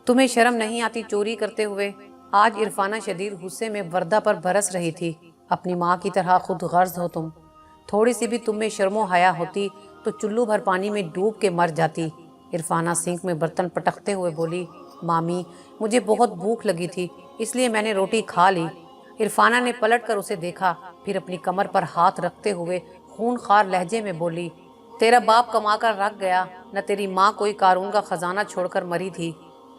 तुम्हें शर्म नहीं आती चोरी करते हुए? आज इरफाना शदीद गुस्से में वर्दा पर बरस रही थी। अपनी माँ की तरह खुद गर्ज हो तुम। थोड़ी सी भी तुम में शर्मो हया होती तो चुल्लू भर पानी में डूब के मर जाती। इरफाना सिंक में बर्तन पटकते हुए बोली, मामी मुझे बहुत भूख लगी थी इसलिए मैंने रोटी खा ली। इरफाना ने पलट कर उसे देखा, फिर अपनी कमर पर हाथ रखते हुए खूनखार लहजे में बोली, तेरा बाप कमा कर रख गया, न तेरी माँ कोई कारून का खजाना छोड़कर मरी थी।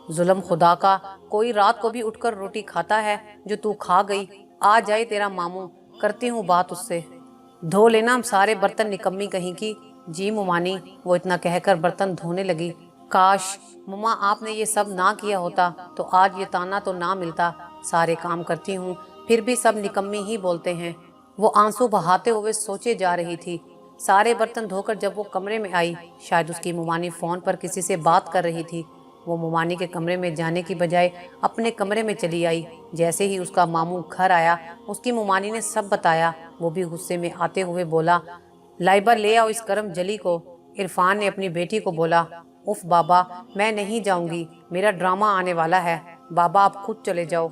जुल्म खुदा का, कोई रात को भी उठकर रोटी खाता है जो तू खा गई। आ जाए तेरा मामू, करती हूँ बात उससे। धो लेना हम सारे बर्तन, निकम्मी कहीं की। जी मुमानी, वो इतना कहकर बर्तन धोने लगी। काश मम्मा आपने ये सब ना किया होता तो आज ये ताना तो ना मिलता। सारे काम करती हूँ फिर भी सब निकम्मी ही बोलते हैं। वो आंसू बहाते हुए सोचे जा रही थी। सारे बर्तन धोकर जब वो कमरे में आई, शायद उसकी मुमानी फ़ोन पर किसी से बात कर रही थी। वो मुमानी के कमरे में जाने की बजाय अपने कमरे में चली आई। जैसे ही उसका मामू घर आया, उसकी मुमानी ने सब बताया। वो भी गुस्से में आते हुए बोला, लाइबा ले आओ इस करम जली को। इरफान ने अपनी बेटी को बोला, उफ बाबा मैं नहीं जाऊंगी, मेरा ड्रामा आने वाला है, बाबा आप खुद चले जाओ।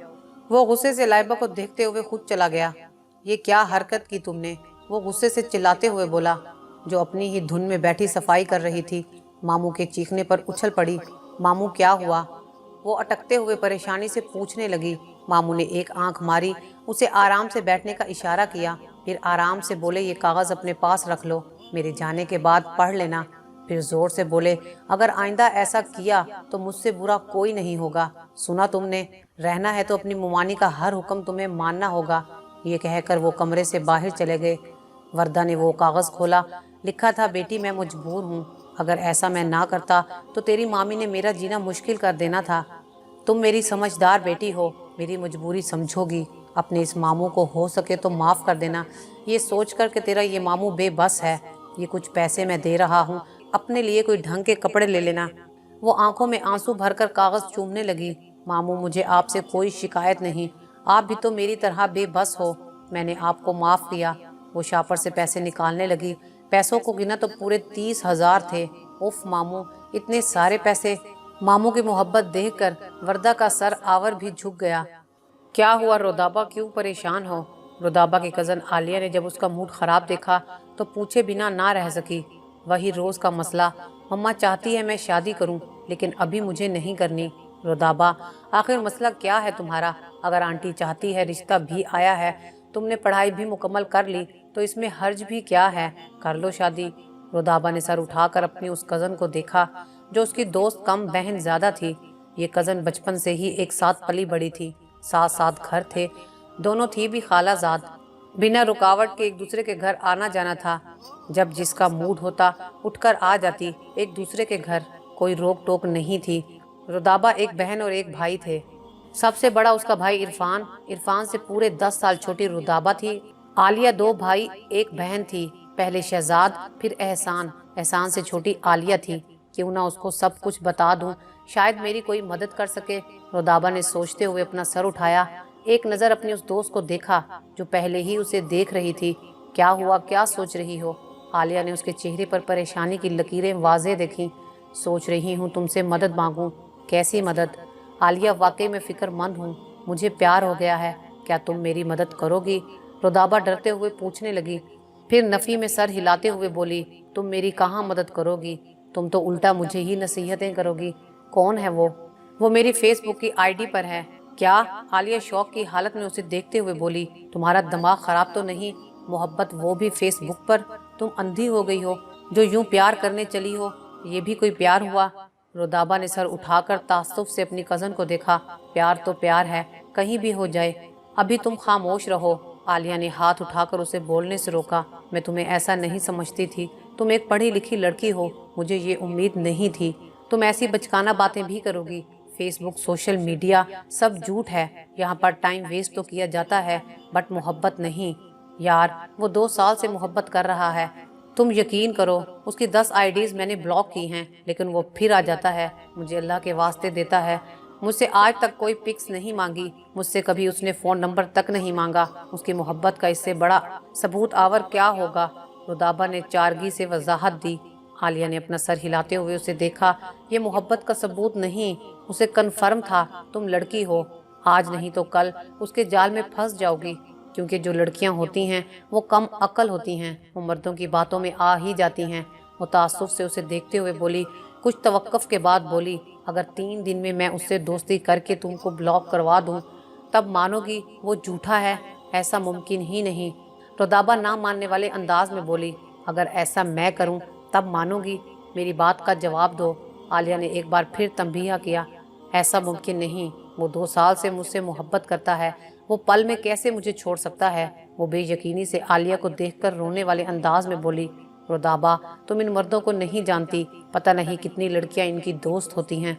वो गुस्से से लाइबा को देखते हुए खुद चला गया। ये क्या हरकत की तुमने? वो गुस्से से चिल्लाते हुए बोला, जो अपनी ही धुन में बैठी सफाई कर रही थी। मामू के चीखने पर उछल पड़ी। मामू क्या हुआ? वो अटकते हुए परेशानी से पूछने लगी। मामू ने एक आंख मारी, उसे आराम से बैठने का इशारा किया, फिर आराम से बोले, ये कागज़ अपने पास रख लो, मेरे जाने के बाद पढ़ लेना। फिर जोर से बोले, अगर आइंदा ऐसा किया तो मुझसे बुरा कोई नहीं होगा। सुना तुमने? रहना है तो अपनी मुमानी का हर हुक्म तुम्हें मानना होगा। ये कहकर वो कमरे से बाहर चले गए। वर्दा ने वो कागज़ खोला। लिखा था, बेटी मैं मजबूर हूँ, अगर ऐसा मैं ना करता तो तेरी मामी ने मेरा जीना मुश्किल कर देना था। तुम मेरी समझदार बेटी हो, मेरी मजबूरी समझोगी। अपने इस मामू को हो सके तो माफ़ कर देना। ये सोच कर कि तेरा ये मामू बेबस है। ये कुछ पैसे मैं दे रहा हूँ, अपने लिए कोई ढंग के कपड़े ले लेना। वो आंखों में आंसू भरकर कागज़ चूमने लगी। मामू मुझे आपसे कोई शिकायत नहीं, आप भी तो मेरी तरह बेबस हो, मैंने आपको माफ़ किया। वो शापर से पैसे निकालने लगी। पैसों को गिना तो पूरे 30,000 थे। उफ मामू, इतने सारे पैसे! मामू की मोहब्बत देखकर वर्दा का सर आवर भी झुक गया। क्या हुआ रोदाबा, क्यों परेशान हो? रोदाबा की कज़न आलिया ने जब उसका मूड ख़राब देखा तो पूछे बिना ना रह सकी। वही रोज़ का मसला, मम्मा चाहती है मैं शादी करूं, लेकिन अभी मुझे नहीं करनी। रोदाबा, आखिर मसला क्या है तुम्हारा? अगर आंटी चाहती है, रिश्ता भी आया है, तुमने पढ़ाई भी मुकम्मल कर ली, तो इसमें हर्ज भी क्या है, कर लो शादी। रोदाबा ने सर उठाकर अपनी उस कज़न को देखा जो उसकी दोस्त कम बहन ज़्यादा थी। ये कज़न बचपन से ही एक साथ पली बड़ी थी, साथ साथ घर थे, दोनों थी भी खालाजाद। बिना रुकावट के एक दूसरे के घर आना जाना था। जब जिसका मूड होता उठकर आ जाती एक दूसरे के घर, कोई रोक टोक नहीं थी। रुदाबा एक बहन और एक भाई थे। सबसे बड़ा उसका भाई इरफान। इरफान से पूरे 10 साल छोटी रुदाबा थी। आलिया 2 भाई 1 बहन थी, पहले शहजाद फिर एहसान। एहसान से छोटी आलिया थी। क्यों ना उसको सब कुछ बता दूं, शायद मेरी कोई मदद कर सके। रुदाबा ने सोचते हुए अपना सर उठाया। एक नज़र अपनी उस दोस्त को देखा जो पहले ही उसे देख रही थी। क्या हुआ, क्या सोच रही हो? आलिया ने उसके चेहरे पर परेशानी की लकीरें वाज़ेह देखीं। सोच रही हूँ तुमसे मदद मांगूं। कैसी मदद? आलिया, वाकई में फ़िक्रमंद हूँ, मुझे प्यार हो गया है, क्या तुम मेरी मदद करोगी? रुदाबा डरते हुए पूछने लगी। फिर नफ़ी में सर हिलाते हुए बोली, तुम मेरी कहाँ मदद करोगी, तुम तो उल्टा मुझे ही नसीहतें करोगी। कौन है वो? वो मेरी फेसबुक की आईडी पर है। क्या? आलिया शौक की हालत में उसे देखते हुए बोली, तुम्हारा दिमाग ख़राब तो नहीं? मोहब्बत, वो भी फेसबुक पर? तुम अंधी हो गई हो जो यूं प्यार करने चली हो? ये भी कोई प्यार हुआ? रुदाबा ने सर उठाकर तासुफ से अपनी कज़न को देखा। प्यार तो प्यार है, कहीं भी हो जाए। अभी तुम खामोश रहो। आलिया ने हाथ उठाकर उसे बोलने से रोका। मैं तुम्हें ऐसा नहीं समझती थी, तुम एक पढ़ी लिखी लड़की हो, मुझे ये उम्मीद नहीं थी तुम ऐसी बचकाना बातें भी करोगी। फेसबुक, सोशल मीडिया सब झूठ है, यहाँ पर टाइम वेस्ट तो किया जाता है, बट मोहब्बत नहीं। यार, वो 2 साल से मोहब्बत कर रहा है। तुम यकीन करो, उसकी 10 आईडीज़ मैंने ब्लॉक की हैं, लेकिन वो फिर आ जाता है, मुझे अल्लाह के वास्ते देता है। मुझसे आज तक कोई पिक्स नहीं मांगी, मुझसे कभी उसने फ़ोन नंबर तक नहीं मांगा। उसकी मोहब्बत का इससे बड़ा सबूत आवर क्या होगा? रुदाबा ने चारगी से वजाहत दी। आलिया ने अपना सर हिलाते हुए उसे देखा। ये मोहब्बत का सबूत नहीं, उसे कन्फर्म था तुम लड़की हो। आज नहीं तो कल उसके जाल में फंस जाओगी, क्योंकि जो लड़कियां होती हैं वो कम अक्ल होती हैं, वो मर्दों की बातों में आ ही जाती हैं। वो तासुफ से उसे देखते हुए बोली। कुछ तवक्कुफ के बाद बोली, अगर 3 दिन में मैं उससे दोस्ती करके तुमको ब्लॉक करवा दूं तब मानोगी वो झूठा है? ऐसा मुमकिन ही नहीं। रुदाबा ना मानने वाले अंदाज में बोली, अगर ऐसा मैं करूं तब मानोगी? मेरी बात का जवाब दो। आलिया ने एक बार फिर तंबीह किया। ऐसा मुमकिन नहीं, वो 2 साल से मुझसे मोहब्बत करता है, वो पल में कैसे मुझे छोड़ सकता है? वो बेयकीनी से आलिया को देखकर रोने वाले अंदाज में बोली, रुदाबा तुम इन मर्दों को नहीं जानती, पता नहीं कितनी लड़कियां इनकी दोस्त होती हैं।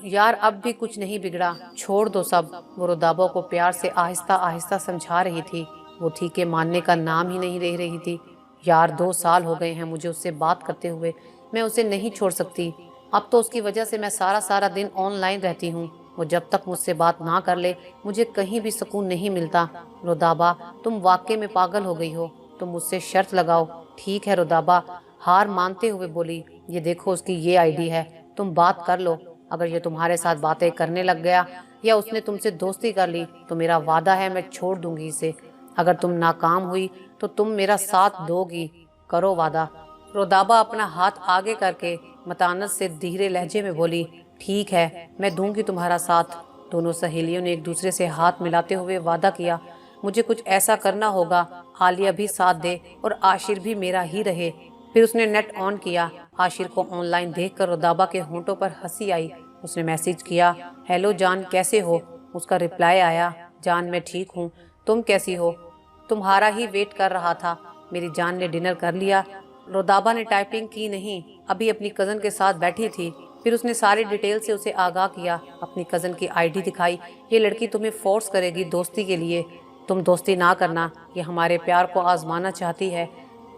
यार अब भी कुछ नहीं बिगड़ा, छोड़ दो सब। वो रुदाबा को प्यार से आहिस्ता आहिस्ता समझा रही थी। वो थी कि मानने का नाम ही नहीं ले रही थी। यार 2 साल हो गए हैं मुझे उससे बात करते हुए, मैं उसे नहीं छोड़ सकती। अब तो उसकी वजह से मैं सारा सारा दिन ऑनलाइन रहती हूँ। वो जब तक मुझसे बात ना कर ले मुझे कहीं भी सुकून नहीं मिलता। रुदाबा तुम वाकई में पागल हो गई हो, तुम मुझसे शर्त लगाओ। ठीक है रुदाबा, हार मानते हुए बोली। ये देखो उसकी ये आईडी है, तुम बात कर लो। अगर ये तुम्हारे साथ बातें करने लग गया या उसने तुमसे दोस्ती कर ली तो मेरा वादा है मैं छोड़ दूंगी इसे। अगर तुम नाकाम हुई तो तुम मेरा साथ दोगी, करो वादा। रुदाबा अपना हाथ आगे करके मतानत से धीरे लहजे में बोली, ठीक है मैं दूंगी तुम्हारा साथ। दोनों सहेलियों ने एक दूसरे से हाथ मिलाते हुए वादा किया, मुझे कुछ ऐसा करना होगा, आलिया भी साथ दे और आशिर भी मेरा ही रहे। फिर उसने नेट ऑन किया। आशिर को ऑनलाइन देखकर रुदाबा के होंठों पर हंसी आई। उसने मैसेज किया, हेलो जान कैसे हो? उसका रिप्लाई आया, जान मैं ठीक हूँ, तुम कैसी हो? तुम्हारा ही वेट कर रहा था। मेरी जान ने डिनर कर लिया? रुदाबा ने टाइपिंग की नहीं, अभी अपनी कज़न के साथ बैठी थी। फिर उसने सारी डिटेल से उसे आगाह किया। अपनी कज़न की आईडी दिखाई। ये लड़की तुम्हें फोर्स करेगी दोस्ती के लिए, तुम दोस्ती ना करना, ये हमारे प्यार को आजमाना चाहती है।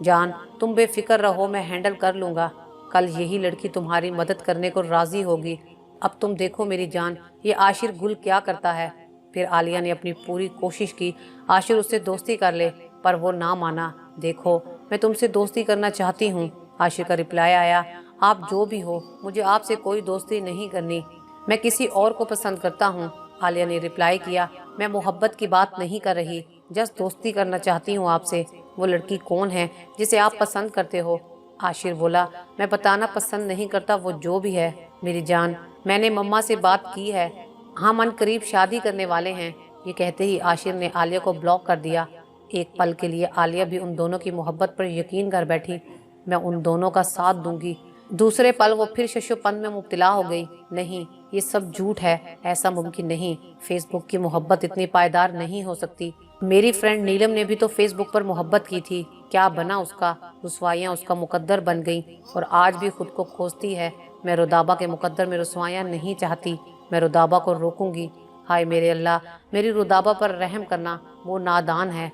जान तुम बेफिक्र रहो, मैं हैंडल कर लूँगा। कल यही लड़की तुम्हारी मदद करने को राज़ी होगी। अब तुम देखो मेरी जान, ये आशिर गुल क्या करता है। फिर आलिया ने अपनी पूरी कोशिश की आशिर उससे दोस्ती कर ले, पर वो ना माना। देखो मैं तुमसे दोस्ती करना चाहती हूँ। आशिर का रिप्लाई आया, आप जो भी हो मुझे आपसे कोई दोस्ती नहीं करनी, मैं किसी और को पसंद करता हूँ। आलिया ने रिप्लाई किया, मैं मोहब्बत की बात नहीं कर रही, जस्ट दोस्ती करना चाहती हूँ आपसे। वो लड़की कौन है जिसे आप पसंद करते हो? आशिर बोला, मैं बताना पसंद नहीं करता, वो जो भी है। मेरी जान मैंने मम्मा से बात की है, हम अन करीब शादी करने वाले हैं। ये कहते ही आशिर ने आलिया को ब्लॉक कर दिया। एक पल के लिए आलिया भी उन दोनों की मोहब्बत पर यकीन कर बैठी। मैं उन दोनों का साथ दूंगी। दूसरे पल वो फिर शशोपन में मुब्तला हो गई। नहीं, ये सब झूठ है, ऐसा मुमकिन नहीं। फेसबुक की मोहब्बत इतनी पायदार नहीं हो सकती। मेरी फ्रेंड नीलम ने भी तो फेसबुक पर मोहब्बत की थी, क्या बना उसका? रुसवाइयाँ उसका मुकद्दर बन गई और आज भी खुद को कोसती है। मैं रुदाबा के मुकद्दर में रुसवाइयाँ नहीं चाहती, मैं रुदाबा को रोकूंगी। हाय मेरे अल्लाह, मेरी रुदाबा पर रहम करना, वो नादान है।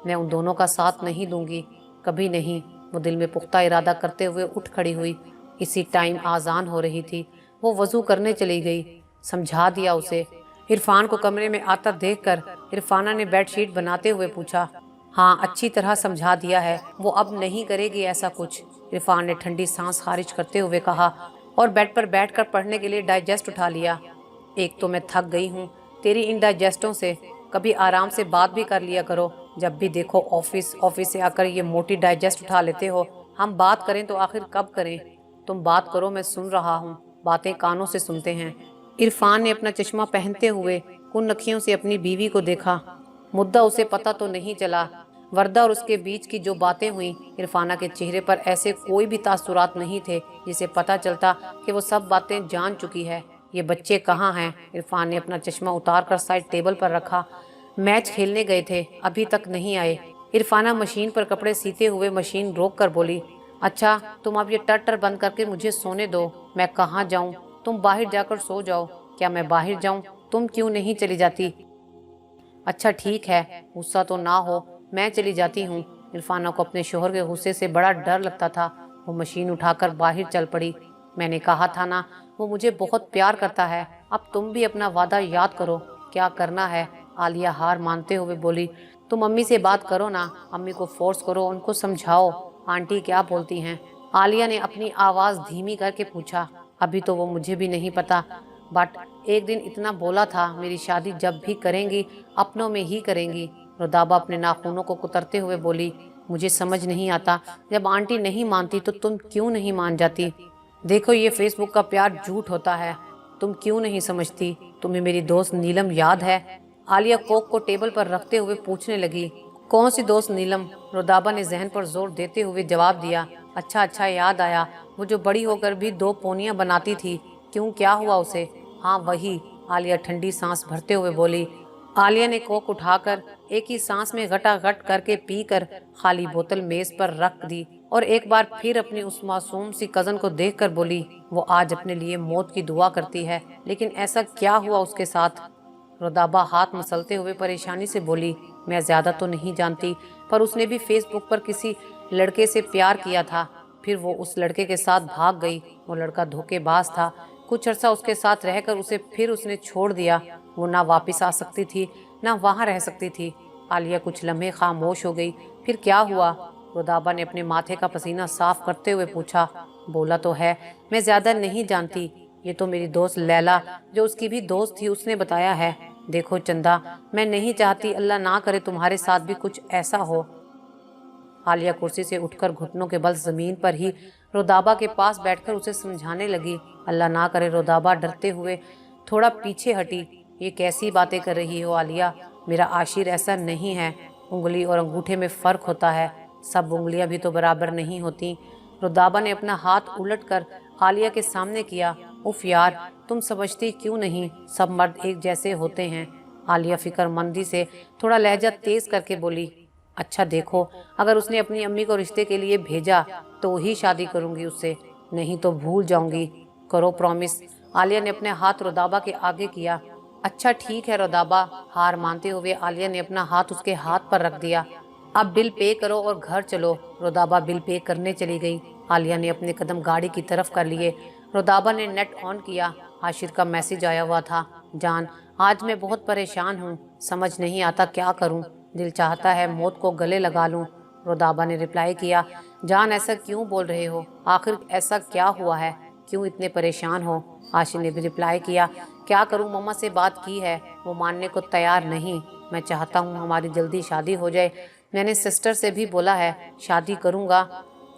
मैं उन दोनों का साथ नहीं दूंगी, कभी नहीं। वो दिल में पुख्ता इरादा करते हुए उठ खड़ी हुई। इसी टाइम आज़ान हो रही थी। वो वज़ू करने चली गई। समझा दिया उसे। इरफान को कमरे में आता देखकर इरफाना ने बेडशीट बनाते हुए पूछा, हाँ अच्छी तरह समझा दिया है, वो अब नहीं करेगी ऐसा कुछ। इरफान ने ठंडी सांस खारिज करते हुए कहा और बेड पर बैठकर पढ़ने के लिए डाइजेस्ट उठा लिया। एक तो मैं थक गई हूँ तेरी इन डाइजेस्टों से, कभी आराम से बात भी कर लिया करो। जब भी देखो ऑफिस से आकर ये मोटी डाइजेस्ट उठा लेते हो। हम बात करें तो आखिर कब करें? तुम बात करो, मैं सुन रहा हूँ, बातें कानों से सुनते हैं। इरफान ने अपना चश्मा पहनते हुए उन अखियों से अपनी बीवी को देखा। मुद्दा उसे पता तो नहीं चला। वर्दा और उसके बीच की जो बातें हुई, इरफाना के चेहरे पर ऐसे कोई भी तासुरात नहीं थे जिसे पता चलता कि वो सब बातें जान चुकी है। ये बच्चे कहाँ हैं? इरफान ने अपना चश्मा उतार कर साइड टेबल पर रखा। मैच खेलने गए थे, अभी तक नहीं आए। इरफाना मशीन पर कपड़े सीते हुए मशीन रोक कर बोली, अच्छा तुम अब ये टर बंद करके मुझे सोने दो। मैं कहाँ जाऊँ? तुम बाहर जाकर सो जाओ। क्या मैं बाहर जाऊँ? तुम क्यों नहीं चली जाती? अच्छा ठीक है, गुस्सा तो ना हो, मैं चली जाती हूँ। इरफाना को अपने शोहर के गुस्से से बड़ा डर लगता था। वो मशीन उठाकर बाहर चल पड़ी। मैंने कहा था ना, वो मुझे बहुत प्यार करता है। अब तुम भी अपना वादा याद करो, क्या करना है? आलिया हार मानते हुए बोली, तुम अम्मी से बात करो ना, अम्मी को फोर्स करो, उनको समझाओ। आंटी क्या बोलती हैं? आलिया ने अपनी आवाज़ धीमी करके पूछा। अभी तो वो मुझे भी नहीं पता, बट एक दिन इतना बोला था, मेरी शादी जब भी करेंगी अपनों में ही करेंगी। रुदाबा अपने नाखूनों को कुतरते हुए बोली, मुझे समझ नहीं आता, जब आंटी नहीं मानती तो तुम क्यों नहीं मान जाती? देखो, ये फेसबुक का प्यार झूठ होता है, तुम क्यों नहीं समझती? तुम्हें मेरी दोस्त नीलम याद है? आलिया कोक को टेबल पर रखते हुए पूछने लगी। कौन सी दोस्त नीलम? रुदाबा ने जहन पर जोर देते हुए जवाब दिया। अच्छा अच्छा, याद आया, वो जो बड़ी होकर भी 2 पोनियां बनाती थी। क्यों, क्या हुआ उसे? हाँ वही, आलिया ठंडी सांस भरते हुए बोली। आलिया ने कोक उठाकर एक ही सांस में घटाघट करके पीकर खाली बोतल मेज पर रख दी और एक बार फिर अपनी उस मासूम सी कजन को देखकर बोली, वो आज अपने लिए मौत की दुआ करती है, लेकिन ऐसा क्या हुआ उसके साथ? रुदाबा हाथ मसलते हुए परेशानी से बोली, मैं ज्यादा तो नहीं जानती, पर उसने भी फेसबुक पर किसी लड़के से प्यार किया था, फिर वो उस लड़के के साथ भाग गई। वो लड़का धोखेबाज था, कुछ अरसा उसके साथ रहकर उसे फिर उसने छोड़ दिया। वो ना वापस आ सकती थी, ना वहाँ रह सकती थी। आलिया कुछ लम्हे खामोश हो गई। फिर क्या हुआ? रुदाबा ने अपने माथे का पसीना साफ करते हुए पूछा। बोला तो है, मैं ज्यादा नहीं जानती, ये तो मेरी दोस्त लैला, जो उसकी भी दोस्त थी, उसने बताया है। देखो चंदा, मैं नहीं चाहती, अल्लाह ना करे तुम्हारे साथ भी कुछ ऐसा हो। आलिया कुर्सी से उठकर घुटनों के बल जमीन पर ही रुदाबा के पास बैठकर उसे समझाने लगी। अल्लाह ना करे। रुदाबा डरते हुए थोड़ा पीछे हटी। ये कैसी बातें कर रही हो आलिया? मेरा आशिर ऐसा नहीं है। उंगली और अंगूठे में फ़र्क होता है, सब उंगलियां भी तो बराबर नहीं होती। रुदाबा ने अपना हाथ उलटकर आलिया के सामने किया। उफ यार, तुम समझती क्यों नहीं? सब मर्द एक जैसे होते हैं। आलिया फिक्रमंदी से थोड़ा लहजा तेज करके बोली, अच्छा देखो, अगर उसने अपनी अम्मी को रिश्ते के लिए भेजा तो ही शादी करूंगी उससे, नहीं तो भूल जाऊंगी। करो प्रॉमिस। आलिया ने अपने हाथ रुदाबा के आगे किया। अच्छा ठीक है रुदाबा। हार मानते हुए आलिया ने अपना हाथ उसके हाथ पर रख दिया। अब बिल पे करो और घर चलो। रुदाबा बिल पे करने चली गई। आलिया ने अपने कदम गाड़ी की तरफ कर लिए। रुदाबा ने नेट ऑन किया। आशिर का मैसेज आया हुआ था। जान, आज मैं बहुत परेशान हूँ, समझ नहीं आता क्या करूँ, दिल चाहता है मौत को गले लगा लूं। रुदाबा ने रिप्लाई किया, जान ऐसा क्यों बोल रहे हो? आखिर ऐसा क्या हुआ है? क्यों इतने परेशान हो? आशिर ने भी रिप्लाई किया, क्या करूं, मम्मा से बात की है, वो मानने को तैयार नहीं। मैं चाहता हूं हमारी जल्दी शादी हो जाए। मैंने सिस्टर से भी बोला है, शादी करूंगा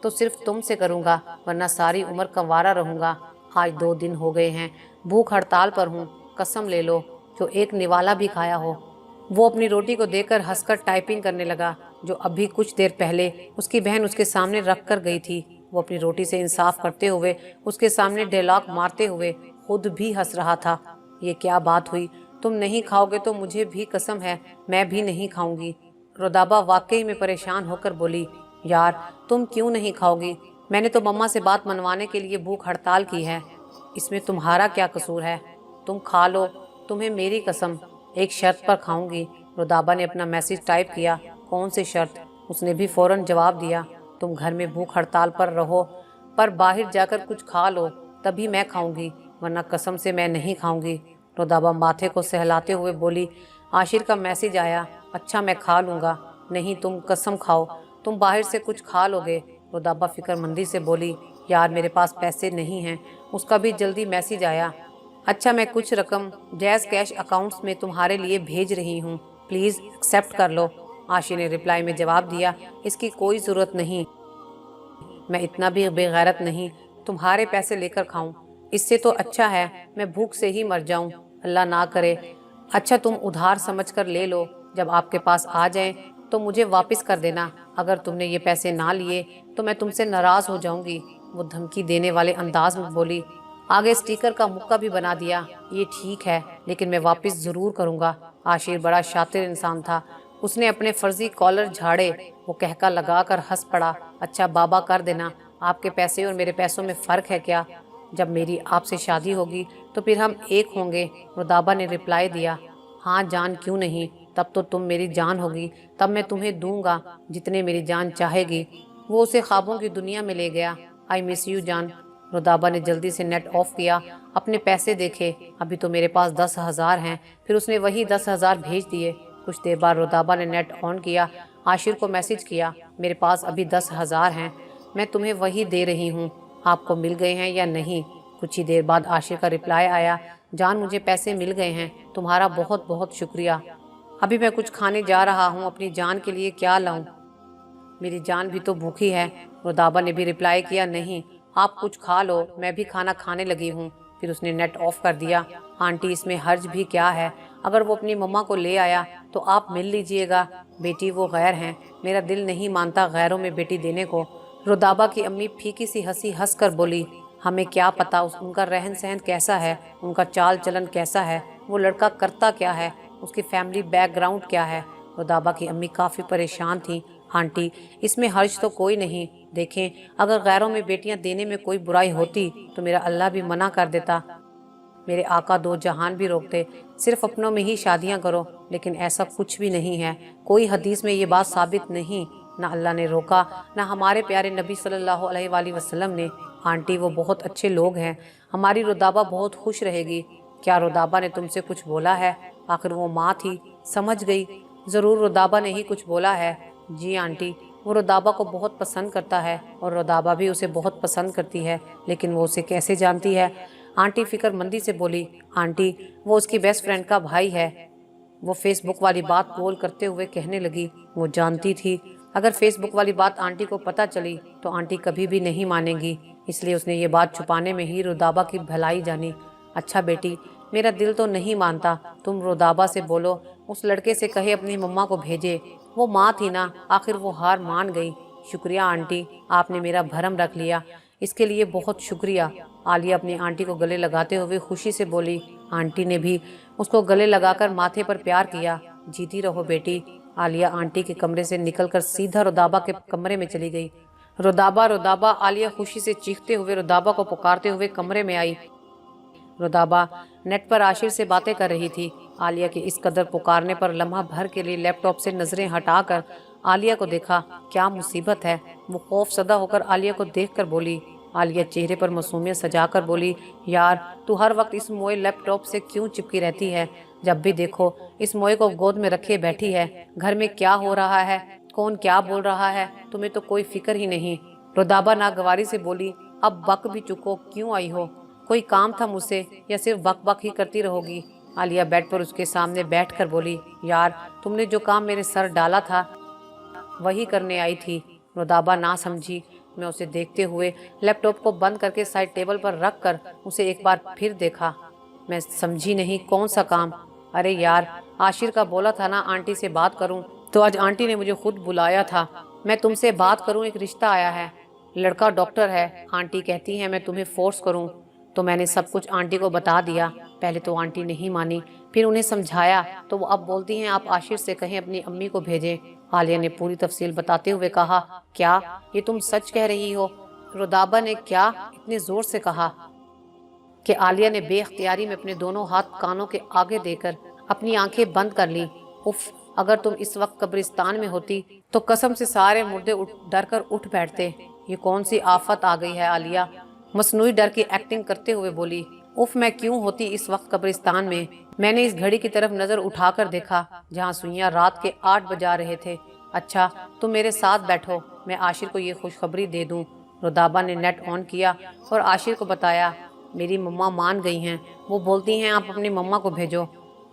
तो सिर्फ तुमसे करूंगा, वरना सारी उम्र कंवारा रहूंगा। आज 2 दिन हो गए हैं, भूख हड़ताल पर हूँ। कसम ले लो, जो एक निवाला भी खाया हो। वो अपनी रोटी को देकर हंसकर टाइपिंग करने लगा, जो अभी कुछ देर पहले उसकी बहन उसके सामने रख कर गई थी। वो अपनी रोटी से इंसाफ करते हुए उसके सामने डायलॉग मारते हुए खुद भी हंस रहा था। ये क्या बात हुई? तुम नहीं खाओगे तो मुझे भी कसम है मैं भी नहीं खाऊंगी। रुदाबा वाकई में परेशान होकर बोली, यार तुम क्यों नहीं खाओगी? मैंने तो मम्मा से बात मनवाने के लिए भूख हड़ताल की है, इसमें तुम्हारा क्या कसूर है? तुम खा लो, तुम्हें मेरी कसम, एक शर्त पर खाऊंगी। रुदाबा ने अपना मैसेज टाइप किया। कौन सी शर्त? उसने भी फौरन जवाब दिया, तुम घर में भूख हड़ताल पर रहो, पर बाहर जाकर कुछ खा लो, तभी मैं खाऊंगी, वरना कसम से मैं नहीं खाऊंगी। रुदाबा माथे को सहलाते हुए बोली, आशिर का मैसेज आया। अच्छा मैं खा लूँगा। नहीं, तुम कसम खाओ, तुम बाहर से कुछ खा लोगे। रुदाबा फिक्रमंदी से बोली, यार मेरे पास पैसे नहीं हैं। उसका भी जल्दी मैसेज आया। अच्छा मैं कुछ रकम जैज़ कैश अकाउंट्स में तुम्हारे लिए भेज रही हूँ, प्लीज़ एक्सेप्ट कर लो। आशी ने रिप्लाई में जवाब दिया, इसकी कोई ज़रूरत नहीं, मैं इतना भी बेगैरत नहीं तुम्हारे पैसे लेकर खाऊं। इससे तो अच्छा है मैं भूख से ही मर जाऊं, अल्लाह ना करे। अच्छा तुम उधार समझकर ले लो, जब आपके पास आ जाएं तो मुझे वापस कर देना। अगर तुमने ये पैसे ना लिए तो मैं तुमसे नाराज़ हो जाऊंगी। वो धमकी देने वाले अंदाज में बोली। आगे स्टिकर का मुक्का भी बना दिया। ये ठीक है, लेकिन मैं वापस ज़रूर करूँगा। आशिर बड़ा शातिर इंसान था। उसने अपने फर्जी कॉलर झाड़े। वो कहका लगा कर हंस पड़ा। अच्छा बाबा कर देना, आपके पैसे और मेरे पैसों में फ़र्क है क्या? जब मेरी आपसे शादी होगी तो फिर हम एक होंगे। रुदाबा ने रिप्लाई दिया, हाँ जान क्यों नहीं, तब तो तुम मेरी जान होगी, तब मैं तुम्हें दूंगा जितने मेरी जान चाहेगी। वो उसे ख्वाबों की दुनिया में ले गया। आई मिस यू जान। रुदाबा ने जल्दी से नेट ऑफ किया। अपने पैसे देखे, अभी तो मेरे पास 10,000 हैं। फिर उसने वही 10,000 भेज दिए। कुछ देर बाद रुदाबा ने नेट ऑन किया। आशिर को मैसेज किया, मेरे पास अभी 10,000 हैं। میں تمہیں وہی دے رہی ہوں، آپ کو مل گئے ہیں یا نہیں؟ کچھ ہی دیر بعد عاشر کا رپلائی آیا، جان مجھے پیسے مل گئے ہیں، تمہارا بہت بہت شکریہ۔ ابھی میں کچھ کھانے جا رہا ہوں، اپنی جان کے لیے کیا لاؤں؟ میری جان بھی تو بھوکی ہے۔ رودابا نے بھی رپلائی کیا، نہیں آپ کچھ کھا لو، میں بھی کھانا کھانے لگی ہوں۔ پھر اس نے نیٹ آف کر دیا۔ آنٹی اس میں حرج بھی کیا ہے؟ اگر وہ اپنی مما کو لے آیا تو آپ مل لیجئے گا، بیٹی وہ غیر ہیں، میرا دل نہیں مانتا غیروں میں بیٹی دینے کو۔ رودابا کی امی پھیکی سی ہنسی ہنس کر بولی، ہمیں کیا پتا ان کا رہن سہن کیسا ہے، ان کا چال چلن کیسا ہے، وہ لڑکا کرتا کیا ہے، اس کی فیملی بیک گراؤنڈ کیا ہے۔ رودابا کی امی کافی پریشان تھیں۔ آنٹی اس میں حرج تو کوئی نہیں، دیکھیں اگر غیروں میں بیٹیاں دینے میں کوئی برائی ہوتی تو میرا اللہ بھی منع کر دیتا، میرے آقا دو جہان بھی روکتے، صرف اپنوں میں ہی شادیاں کرو، لیکن ایسا کچھ بھی نہیں ہے، کوئی حدیث میں یہ بات ثابت نہیں، نہ اللہ نے روکا نہ ہمارے پیارے نبی صلی اللہ علیہ وآلہ وسلم نے۔ آنٹی وہ بہت اچھے لوگ ہیں، ہماری رودابا بہت خوش رہے گی۔ کیا رودابا نے تم سے کچھ بولا ہے؟ آخر وہ ماں تھی، سمجھ گئی۔ ضرور رودابا نے ہی کچھ بولا ہے۔ جی آنٹی، وہ رودابا کو بہت پسند کرتا ہے اور رودابا بھی اسے بہت پسند کرتی ہے، لیکن وہ اسے کیسے جانتی ہے؟ آنٹی فکر مندی سے بولی، آنٹی وہ اس کی بیسٹ فرینڈ کا بھائی ہے۔ وہ فیس بک والی بات گول کرتے ہوئے کہنے لگی، وہ جانتی تھی اگر فیس بک والی بات آنٹی کو پتہ چلی تو آنٹی کبھی بھی نہیں مانے گی، اس لیے اس نے یہ بات چھپانے میں ہی رودابا کی بھلائی جانی۔ اچھا بیٹی، میرا دل تو نہیں مانتا، تم رودابا سے بولو اس لڑکے سے کہے اپنی مما کو بھیجے، وہ ماں تھی نا، آخر وہ ہار مان گئی۔ شکریہ آنٹی، آپ نے میرا بھرم رکھ لیا، اس کے لیے بہت شکریہ۔ عالیہ اپنی آنٹی کو گلے لگاتے ہوئے خوشی سے بولی۔ آنٹی نے بھی اس کو گلے لگا کر ماتھے پر پیار کیا۔ جیتی رہو بیٹی۔ عالیہ آنٹی کے کمرے سے نکل کر سیدھا رودابا کے کمرے میں چلی گئی۔ رودابا رودابا، عالیہ خوشی سے چیختے ہوئے رودابا کو پکارتے ہوئے کمرے میں آئی۔ رودابا نیٹ پر عاشر سے باتیں کر رہی تھی۔ عالیہ کے اس قدر پکارنے پر لمحہ بھر کے لیے لیپ ٹاپ سے نظریں ہٹا کر عالیہ کو دیکھا۔ کیا مصیبت ہے؟ وہ خوف زدہ ہو کر عالیہ کو دیکھ کر بولی۔ عالیہ چہرے پر معصومیت سجا کر بولی، یار تو ہر وقت اس موئے لیپ ٹاپ سے کیوں چپکی رہتی ہے؟ جب بھی دیکھو اس موئے کو گود میں رکھے بیٹھی ہے۔ گھر میں کیا ہو رہا ہے، کون کیا بول رہا ہے، تمہیں تو کوئی فکر ہی نہیں۔ رودابا ناگواری سے بولی، اب بک بھی چکو، کیوں آئی ہو؟ کوئی کام تھا مجھ سے یا صرف بک بک ہی کرتی رہو گی؟ عالیہ بیڈ پر اس کے سامنے بیٹھ کر بولی، یار تم نے جو کام میرے سر ڈالا تھا وہی کرنے آئی تھی۔ رودابا نہ سمجھی۔ میں اسے دیکھتے ہوئے لیپ ٹاپ کو بند کر کے سائڈ ٹیبل پر رکھ کر اسے ایک بار پھر دیکھا۔ میں سمجھی نہیں، کون سا کام؟ ارے یار، عاشر کا بولا تھا نا آنٹی سے بات کروں، تو آج آنٹی نے مجھے خود بلایا تھا۔ میں تم سے بات کروں، ایک رشتہ آیا ہے، لڑکا ڈاکٹر ہے، آنٹی کہتی ہیں میں تمہیں فورس کروں، تو میں نے سب کچھ آنٹی کو بتا دیا۔ پہلے تو آنٹی نہیں مانی، پھر انہیں سمجھایا تو وہ اب بولتی ہیں آپ عاشر سے کہیں اپنی امی کو بھیجیں۔ عالیہ نے پوری تفصیل بتاتے ہوئے کہا، کیا یہ تم سچ کہہ رہی ہو؟ رودابا نے کیا اتنے زور سے کہا کہ عالیہ نے بے اختیاری میں اپنے دونوں ہاتھ کانوں کے آگے دے کر اپنی آنکھیں بند کر لیں۔ اف، اگر تم اس وقت قبرستان میں ہوتی تو قسم سے سارے مردے ڈر کر اٹھ بیٹھتے۔ یہ کون سی آفت آ گئی ہے؟ عالیہ مصنوعی ڈر کی ایکٹنگ کرتے ہوئے بولی۔ اف، میں کیوں ہوتی اس وقت قبرستان میں؟ میں نے اس گھڑی کی طرف نظر اٹھا کر دیکھا جہاں سوئیاں رات کے 8 بجا رہے تھے۔ اچھا تم میرے ساتھ بیٹھو، میں عاشر کو یہ خوشخبری دے دوں۔ رودابا نے نیٹ آن کیا اور عاشر کو بتایا، میری مما مان گئی ہیں، وہ بولتی ہیں آپ اپنی مما کو بھیجو۔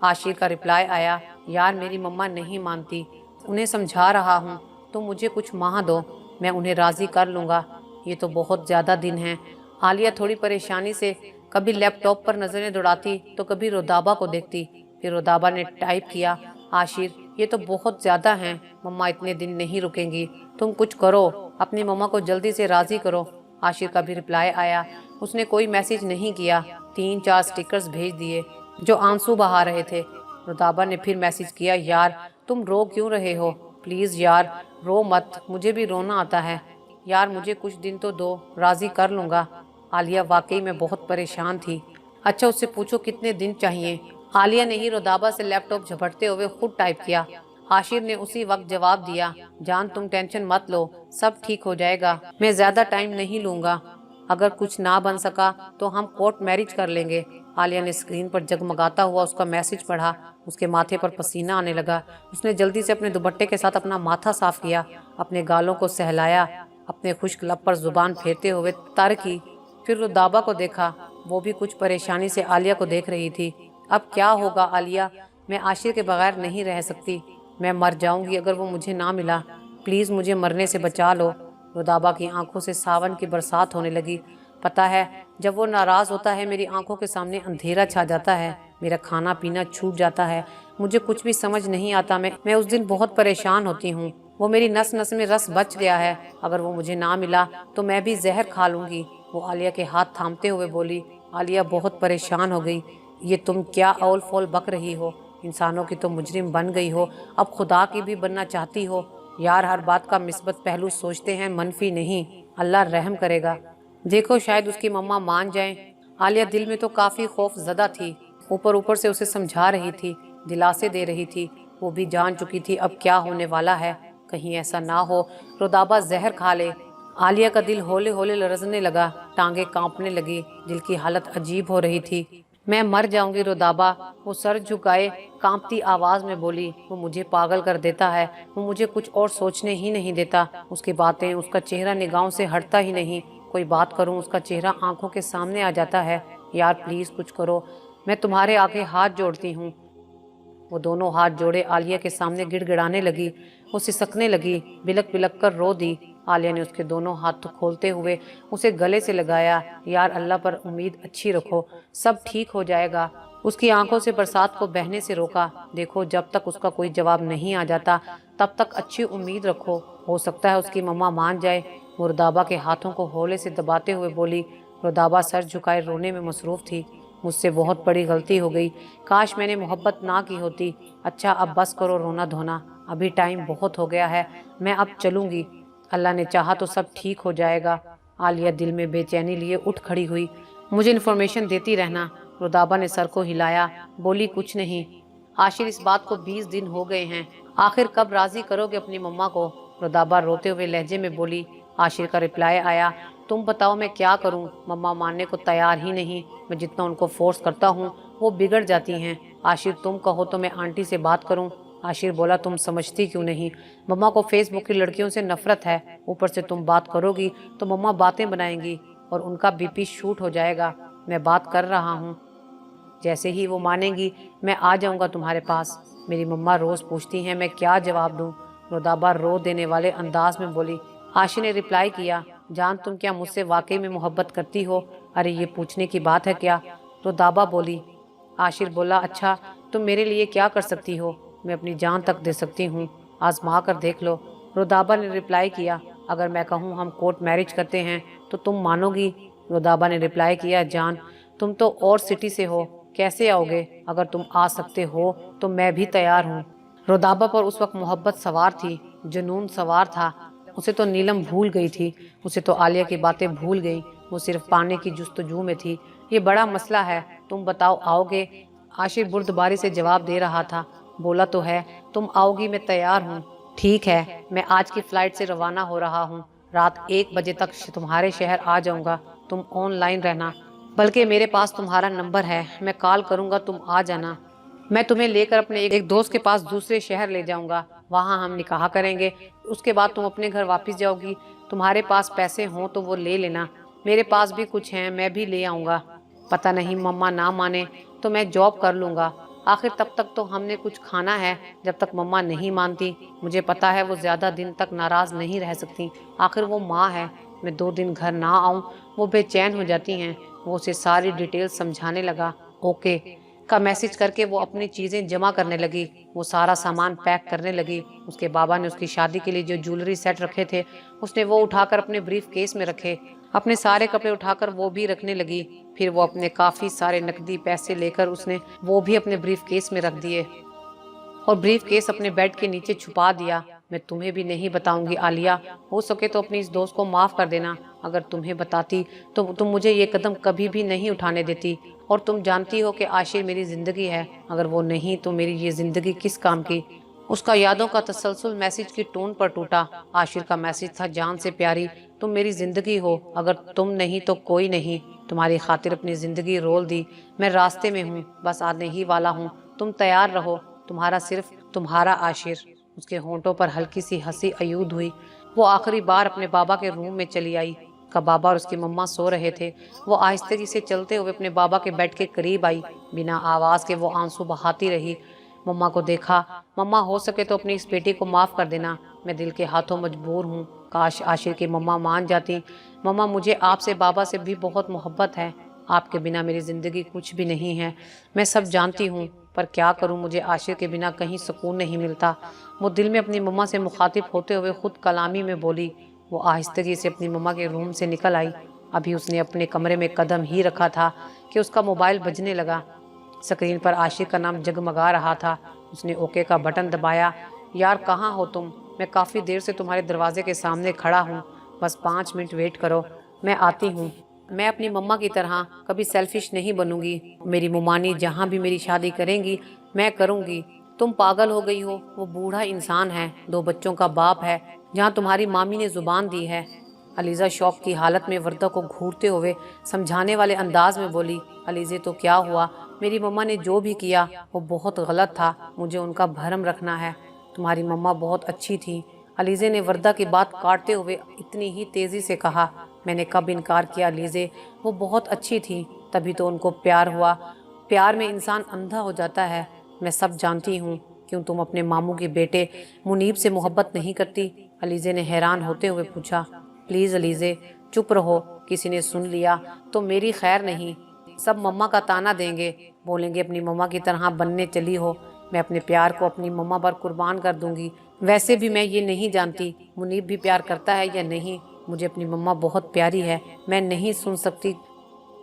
عاشر کا رپلائی آیا، یار میری مما نہیں مانتی، انہیں سمجھا رہا ہوں، تم مجھے کچھ ماہ دو، میں انہیں راضی کر لوں گا، یہ تو بہت زیادہ دن ہیں۔ عالیہ تھوڑی پریشانی سے کبھی لیپ ٹاپ پر نظریں دوڑاتی تو کبھی رودابا کو دیکھتی۔ پھر رودابا نے ٹائپ کیا، عاشر یہ تو بہت زیادہ ہیں، مما اتنے دن نہیں رکیں گی، تم کچھ کرو، اپنی مما کو جلدی سے راضی کرو۔ عاشر کا بھی رپلائی آیا، اس نے کوئی میسیج نہیں کیا، 3-4 سٹیکرز بھیج دیے جو آنسو بہا رہے تھے۔ رودابا نے پھر میسیج کیا، یار تم رو کیوں رہے ہو؟ پلیز یار رو مت، مجھے بھی رونا آتا ہے، یار مجھے کچھ دن تو دو، راضی کر لوں گا۔ عالیہ واقعی میں بہت پریشان تھی۔ اچھا اس سے پوچھو کتنے دن چاہیے؟ عالیہ نے ہی رودابا سے لیپ ٹاپ جھپٹتے ہوئے خود ٹائپ کیا۔ عاشر نے اسی وقت جواب دیا، جان تم ٹینشن مت لو، سب ٹھیک ہو جائے گا، میں زیادہ ٹائم نہیں لوں گا، اگر کچھ نہ بن سکا تو ہم کورٹ میرج کر لیں گے۔ عالیہ نے اسکرین پر جگمگاتا ہوا اس کا میسیج پڑھا، اس کے ماتھے پر پسینہ آنے لگا۔ اس نے جلدی سے اپنے دوپٹے کے ساتھ اپنا ماتھا صاف کیا، اپنے گالوں کو سہلایا अपने खुश्क लब पर जुबान फेरते हुए तर की। फिर रुदाबा को देखा, वो भी कुछ परेशानी से आलिया को देख रही थी। अब क्या होगा आलिया, मैं आशिर के बगैर नहीं रह सकती, मैं मर जाऊंगी अगर वो मुझे ना मिला, प्लीज़ मुझे मरने से बचा लो। रुदाबा की आंखों से सावन की बरसात होने लगी। पता है, जब वो नाराज़ होता है मेरी आंखों के सामने अंधेरा छा जाता है, मेरा खाना पीना छूट जाता है, मुझे कुछ भी समझ नहीं आता। मैं उस दिन बहुत परेशान होती हूँ। वो मेरी नस नस में रस बच गया है, अगर वो मुझे ना मिला तो मैं भी जहर खा लूँगी। वो आलिया के हाथ थामते हुए बोली। आलिया बहुत परेशान हो गई। ये तुम क्या औल फोल बक रही हो? इंसानों की तो मुजरिम बन गई हो, अब खुदा की भी बनना चाहती हो। यार, हर बात का मिस्बत पहलू सोचते हैं, मनफी नहीं। अल्लाह रहम करेगा। देखो, शायद उसकी मम्मा मान जाएं। आलिया दिल में तो काफ़ी खौफ ज़दा थी, ऊपर ऊपर से उसे समझा रही थी, दिलासे दे रही थी। वो भी जान चुकी थी अब क्या होने वाला है। कहीं ऐसा ना हो रुदाबा जहर खा ले। आलिया का दिल होले होले लरजने लगा, टांगे कांपने लगी, दिल की हालत अजीब हो रही थी। मैं मर जाऊंगी रुदाबा, वो सर झुकाए कांपती आवाज़ में बोली। वो मुझे पागल कर देता है, वो मुझे कुछ और सोचने ही नहीं देता। उसकी बातें, उसका चेहरा निगाहों से हटता ही नहीं। कोई बात करूं, उसका चेहरा आंखों के सामने आ जाता है। यार प्लीज़ कुछ करो, मैं तुम्हारे आगे हाथ जोड़ती हूँ। वो दोनों हाथ जोड़े आलिया के सामने गिड़गिड़ाने लगी। वो सिसकने लगी, बिलक बिलक कर रो दी। आलिया ने उसके दोनों हाथ खोलते हुए उसे गले से लगाया। यार अल्लाह पर उम्मीद अच्छी रखो, सब ठीक हो जाएगा। उसकी आंखों से बरसात को बहने से रोका। देखो, जब तक उसका कोई जवाब नहीं आ जाता तब तक अच्छी उम्मीद रखो, हो सकता है उसकी मम्मा मान जाए। वो रुदाबा के हाथों को होले से दबाते हुए बोली। रुदाबा सर झुकाए रोने में मसरूफ़ थी। मुझसे बहुत बड़ी गलती हो गई, काश मैंने मोहब्बत ना की होती। अच्छा अब बस करो रोना धोना, अभी टाइम बहुत हो गया है, मैं अब चलूँगी। अल्लाह ने चाहा तो सब ठीक हो जाएगा। आलिया दिल में बेचैनी लिए उठ खड़ी हुई। मुझे इन्फॉर्मेशन देती रहना। रुदाबा ने सर को हिलाया, बोली कुछ नहीं। आखिर इस बात को 20 दिन हो गए हैं, आखिर कब राजी करोगे अपनी मम्मा को? रुदाबा रोते हुए लहजे में बोली। आशिर का रिप्लाई आया, तुम बताओ मैं क्या करूं, मम्मा मानने को तैयार ही नहीं। मैं जितना उनको फोर्स करता हूं वो बिगड़ जाती हैं। आशिर तुम कहो तो मैं आंटी से बात करूं। आशिर बोला, तुम समझती क्यों नहीं, मम्मा को फेसबुक की लड़कियों से नफरत है, ऊपर से तुम बात करोगी तो मम्मा बातें बनाएंगी और उनका बीपी शूट हो जाएगा। मैं बात कर रहा हूँ, जैसे ही वो मानेंगी मैं आ जाऊंगा तुम्हारे पास। मेरी मम्मा रोज़ पूछती हैं मैं क्या जवाब दूं। रुदाबा रो देने वाले अंदाज में बोली। आशी ने रिप्लाई किया, जान तुम क्या मुझसे वाकई में मोहब्बत करती हो? अरे ये पूछने की बात है क्या? रुदाबा बोली। आशिर बोला, अच्छा तुम मेरे लिए क्या कर सकती हो? मैं अपनी जान तक दे सकती हूँ, आजमा कर देख लो। रुदाबा ने रिप्लाई किया, अगर मैं कहूँ हम कोर्ट मैरिज करते हैं तो तुम मानोगी? रुदाबा ने रिप्लाई किया, जान तुम तो और सिटी से हो, कैसे आओगे? अगर तुम आ सकते हो तो मैं भी तैयार हूँ। रुदाबा पर उस वक्त मोहब्बत सवार थी, जुनून सवार था। उसे तो नीलम भूल गई थी, उसे तो आलिया की बातें भूल गई। वो सिर्फ पाने की जुस्तजू में थी। ये बड़ा मसला है, तुम बताओ आओगे? आशिर बुर्दबारी से जवाब दे रहा था। बोला तो है, तुम आओगी मैं तैयार हूँ। ठीक है, मैं आज की फ़्लाइट से रवाना हो रहा हूँ, रात 1 बजे तक तुम्हारे शहर आ जाऊँगा। तुम ऑनलाइन रहना, बल्कि मेरे पास तुम्हारा नंबर है, मैं कॉल करूँगा, तुम आ जाना। मैं तुम्हें लेकर अपने एक दोस्त के पास दूसरे शहर ले जाऊँगा, वहाँ हम निकाह करेंगे। उसके बाद तुम अपने घर वापस जाओगी। तुम्हारे पास पैसे हों तो वो ले लेना, मेरे पास भी कुछ हैं, मैं भी ले आऊँगा। पता नहीं मम्मा ना माने तो मैं जॉब कर लूँगा। आखिर तब तक तो हमने कुछ खाना है, जब तक मम्मा नहीं मानती। मुझे पता है वो ज़्यादा दिन तक नाराज़ नहीं रह सकती, आखिर वो माँ है। मैं 2 दिन घर ना आऊँ वो बेचैन हो जाती हैं। वो उसे सारी डिटेल समझाने लगा। ओके का मैसेज करके वो अपनी चीज़ें जमा करने लगी। वो सारा सामान पैक करने लगी। उसके बाबा ने उसकी शादी के लिए जो ज्वेलरी सेट रखे थे उसने वो उठाकर अपने ब्रीफ केस में रखे। अपने सारे कपड़े उठाकर वो भी रखने लगी। फिर वो अपने काफ़ी सारे नकदी पैसे लेकर उसने वो भी अपने ब्रीफ केस में रख दिए और ब्रीफ केस अपने बेड के नीचे छुपा दिया। मैं तुम्हें भी नहीं बताऊंगी आलिया, हो सके तो अपनी इस दोस्त को माफ़ कर देना। अगर तुम्हें बताती तो तुम मुझे ये कदम कभी भी नहीं उठाने देती। और तुम जानती हो कि आशिर मेरी ज़िंदगी है, अगर वो नहीं तो मेरी ये ज़िंदगी किस काम की? उसका यादों का तसलसल मैसेज की टोन पर टूटा। आशिर का मैसेज था, जान से प्यारी तुम मेरी ज़िंदगी हो, अगर तुम नहीं तो कोई नहीं। तुम्हारी खातिर अपनी ज़िंदगी रोल दी। मैं रास्ते में हूँ, बस आने ही वाला हूँ, तुम तैयार रहो। तुम्हारा, सिर्फ तुम्हारा आशिर। उसके होंठों पर हल्की सी हंसी अयूद हुई। وہ آخری بار اپنے بابا کے روم میں چلی آئی۔ کا بابا اور اس کی مما سو رہے تھے۔ وہ آہستگی سے چلتے ہوئے اپنے بابا کے بیڈ کے قریب آئی، بنا آواز کے وہ آنسو بہاتی رہی۔ مما کو دیکھا۔ مما ہو سکے تو اپنی اس بیٹی کو معاف کر دینا، میں دل کے ہاتھوں مجبور ہوں۔ کاش عاشر کی مما مان جاتی۔ مما مجھے آپ سے بابا سے بھی بہت محبت ہے، آپ کے بنا میری زندگی کچھ بھی نہیں ہے، میں سب جانتی ہوں، پر کیا کروں، مجھے عاشر کے بنا کہیں سکون نہیں ملتا۔ وہ دل میں اپنی مما سے مخاطب ہوتے ہوئے خود کلامی میں بولی۔ وہ آہستگی سے اپنی مما کے روم سے نکل آئی۔ ابھی اس نے اپنے کمرے میں قدم ہی رکھا تھا کہ اس کا موبائل بجنے لگا۔ اسکرین پر عاشر کا نام جگمگا رہا تھا۔ اس نے اوکے کا بٹن دبایا۔ یار کہاں ہو تم؟ میں کافی دیر سے تمہارے دروازے کے سامنے کھڑا ہوں، بس 5 منٹ ویٹ کرو، میں آتی ہوں۔ میں اپنی مما کی طرح کبھی سیلفش نہیں بنوں گی۔ میری ممانی جہاں بھی میری شادی کریں گی میں کروں گی۔ تم پاگل ہو گئی ہو، وہ بوڑھا انسان ہے، 2 بچوں کا باپ ہے، جہاں تمہاری مامی نے زبان دی ہے۔ علیزہ شوق کی حالت میں وردہ کو گھورتے ہوئے سمجھانے والے انداز میں بولی۔ علیزہ تو کیا ہوا؟ میری مما نے جو بھی کیا وہ بہت غلط تھا، مجھے ان کا بھرم رکھنا ہے۔ تمہاری مما بہت اچھی تھی۔ علیزہ نے وردہ کی بات کاٹتے ہوئے اتنی ہی تیزی سے کہا۔ میں نے کب انکار کیا علیزہ، وہ بہت اچھی تھی، تبھی تو ان کو پیار ہوا۔ پیار میں انسان اندھا ہو جاتا ہے۔ میں سب جانتی ہوں۔ کیوں تم اپنے ماموں کے بیٹے منیب سے محبت نہیں کرتی؟ علیزہ نے حیران ہوتے ہوئے پوچھا۔ پلیز علیزہ چپ رہو، کسی نے سن لیا تو میری خیر نہیں، سب مما کا تانا دیں گے، بولیں گے اپنی مما کی طرح بننے چلی ہو۔ میں اپنے پیار کو اپنی مما پر قربان کر دوں گی۔ ویسے بھی میں یہ نہیں جانتی منیب بھی پیار کرتا ہے یا نہیں، مجھے اپنی مما بہت پیاری ہے، میں نہیں سن سکتی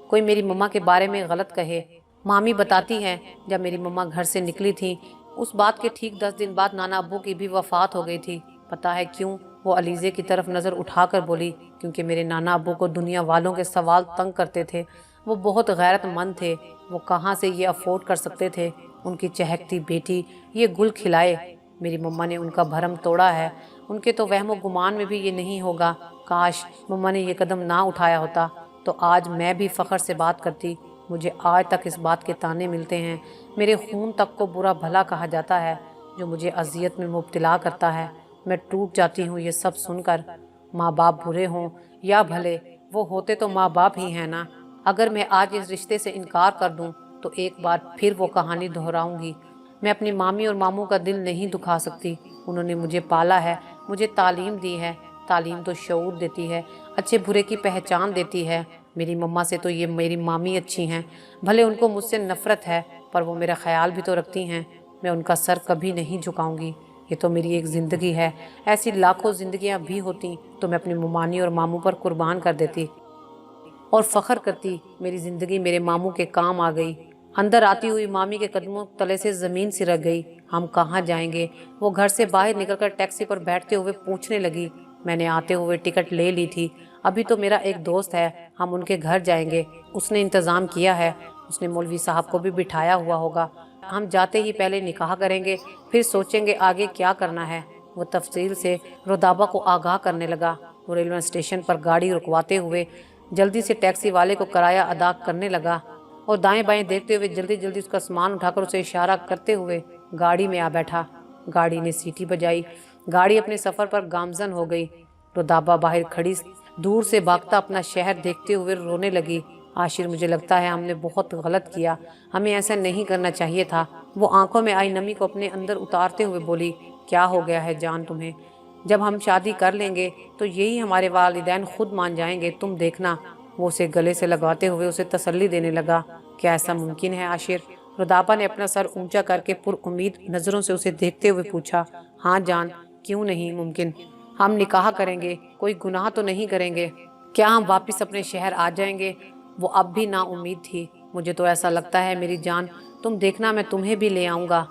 کوئی میری مما کے بارے میں غلط کہے۔ مامی بتاتی ہے جب میری مما گھر سے نکلی تھی اس بات کے ٹھیک 10 دن بعد نانا ابو کی بھی وفات ہو گئی تھی۔ پتہ ہے کیوں؟ وہ علیزہ کی طرف نظر اٹھا کر بولی۔ کیونکہ میرے نانا ابو کو دنیا والوں کے سوال تنگ کرتے تھے، وہ بہت غیرت مند تھے، وہ کہاں سے یہ افورڈ کر سکتے تھے ان کی چہکتی بیٹی یہ گل کھلائے۔ میری مما نے ان کا بھرم توڑا ہے، ان کے تو وہم و گمان میں بھی یہ نہیں ہوگا۔ کاش مما نے یہ قدم نہ اٹھایا ہوتا تو آج میں بھی فخر سے بات کرتی۔ مجھے آج تک اس بات کے تانے ملتے ہیں، میرے خون تک کو برا بھلا کہا جاتا ہے، جو مجھے اذیت میں مبتلا کرتا ہے۔ میں ٹوٹ جاتی ہوں یہ سب سن کر۔ ماں باپ برے ہوں یا بھلے، وہ ہوتے تو ماں باپ ہی ہیں نا۔ اگر میں آج اس رشتے سے انکار کر دوں تو ایک بار پھر وہ کہانی دہراؤں گی۔ میں اپنی مامی اور ماموں کا دل نہیں دکھا سکتی، انہوں نے مجھے پالا ہے، مجھے تعلیم دی ہے۔ تعلیم تو شعور دیتی ہے، اچھے برے کی پہچان دیتی ہے۔ میری مما سے تو یہ میری مامی اچھی ہیں، بھلے ان کو مجھ سے نفرت ہے پر وہ میرا خیال بھی تو رکھتی ہیں۔ میں ان کا سر کبھی نہیں جھکاؤں گی، یہ تو میری ایک زندگی ہے، ایسی لاکھوں زندگیاں بھی ہوتی تو میں اپنی ممانی اور ماموں پر قربان کر دیتی اور فخر کرتی میری زندگی میرے ماموں کے کام آ گئی۔ اندر آتی ہوئی مامی کے قدموں تلے سے زمین سرک گئی۔ ہم کہاں جائیں گے؟ وہ گھر سے باہر نکل کر ٹیکسی پر بیٹھتے ہوئے پوچھنے لگی۔ میں نے آتے ہوئے ٹکٹ لے لی تھی، ابھی تو میرا ایک دوست ہے، ہم ان کے گھر جائیں گے، اس نے انتظام کیا ہے، اس نے مولوی صاحب کو بھی بٹھایا ہوا ہوگا۔ ہم جاتے ہی پہلے نکاح کریں گے، پھر سوچیں گے آگے کیا کرنا ہے۔ وہ تفصیل سے رودابہ کو آگاہ کرنے لگا۔ وہ ریلوے اسٹیشن پر گاڑی رکواتے ہوئے جلدی سے ٹیکسی والے کو کرایہ ادا کرنے لگا اور دائیں بائیں دیکھتے ہوئے جلدی جلدی اس کا سامان اٹھا کر اسے اشارہ کرتے ہوئے گاڑی میں آ بیٹھا۔ گاڑی نے سیٹی بجائی، گاڑی اپنے سفر پر گامزن ہو گئی۔ رودابہ باہر کھڑی دور سے بھاگتا اپنا شہر دیکھتے ہوئے رونے لگی۔ عاشر مجھے لگتا ہے ہم نے بہت غلط کیا، ہمیں ایسا نہیں کرنا چاہیے تھا۔ وہ آنکھوں میں آئی نمی کو اپنے اندر اتارتے ہوئے بولی۔ کیا ہو گیا ہے جان تمہیں؟ جب ہم شادی کر لیں گے تو یہی ہمارے والدین خود مان جائیں گے، تم دیکھنا۔ وہ اسے گلے سے لگاتے ہوئے اسے تسلی دینے لگا۔ کیا ایسا ممکن ہے عاشر؟ رودابہ نے اپنا سر اونچا کر کے پر امید نظروں سے اسے دیکھتے ہوئے پوچھا۔ ہاں جان، کیوں نہیں ممکن؟ ہم نکاح کریں گے، کوئی گناہ تو نہیں کریں گے، کیا ہم واپس اپنے شہر آ جائیں گے؟ وہ اب بھی نا امید تھی۔ مجھے تو ایسا لگتا ہے میری جان، تم دیکھنا میں تمہیں بھی لے آؤں گا۔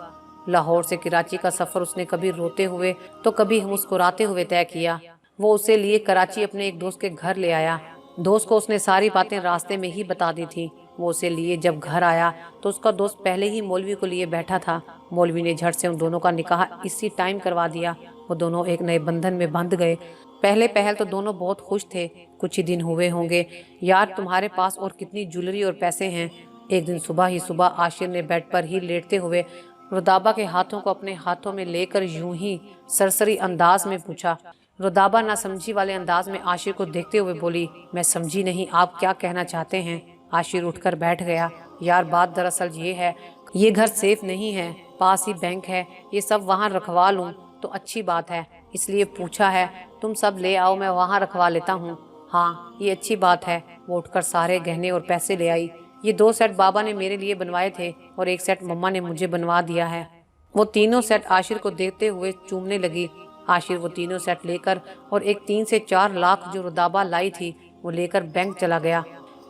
لاہور سے کراچی کا سفر اس نے کبھی روتے ہوئے تو کبھی مسکراتے ہوئے طے کیا۔ وہ اسے لیے کراچی اپنے ایک دوست کے گھر لے آیا۔ دوست کو اس نے ساری باتیں راستے میں ہی بتا دی تھی۔ وہ اسے لیے جب گھر آیا تو اس کا دوست پہلے ہی مولوی کو لیے بیٹھا تھا۔ مولوی نے جھٹ سے ان دونوں کا نکاح اسی ٹائم کروا دیا۔ وہ دونوں ایک نئے بندھن میں بندھ گئے۔ پہلے پہل تو دونوں بہت خوش تھے۔ کچھ ہی دن ہوئے ہوں گے۔ یار تمہارے پاس اور کتنی جولری اور پیسے ہیں؟ ایک دن صبح عاشر نے بیڈ پر ہی لیٹتے ہوئے رودابہ کے ہاتھوں کو اپنے ہاتھوں میں لے کر یوں ہی سرسری انداز میں پوچھا۔ रुदाबा ना समझी वाले अंदाज में आशिर को देखते हुए बोली, मैं समझी नहीं, आप क्या कहना चाहते हैं? आशिर उठकर बैठ गया। यार बात दरअसल ये है, ये घर सेफ नहीं है, पास ही बैंक है, ये सब वहाँ रखवा लूँ तो अच्छी बात है, इसलिए पूछा है। तुम सब ले आओ, मैं वहाँ रखवा लेता हूँ। हाँ ये अच्छी बात है। वो उठकर सारे गहने और पैसे ले आई। ये 2 सेट बाबा ने मेरे लिए बनवाए थे और 1 सेट मम्मा ने मुझे बनवा दिया है। वो तीनों सेट आशिर को देखते हुए चूमने लगी। आशिर वो तीनों सेट लेकर और एक 3 से 4 लाख जो रुदाबा लाई थी वो लेकर बैंक चला गया।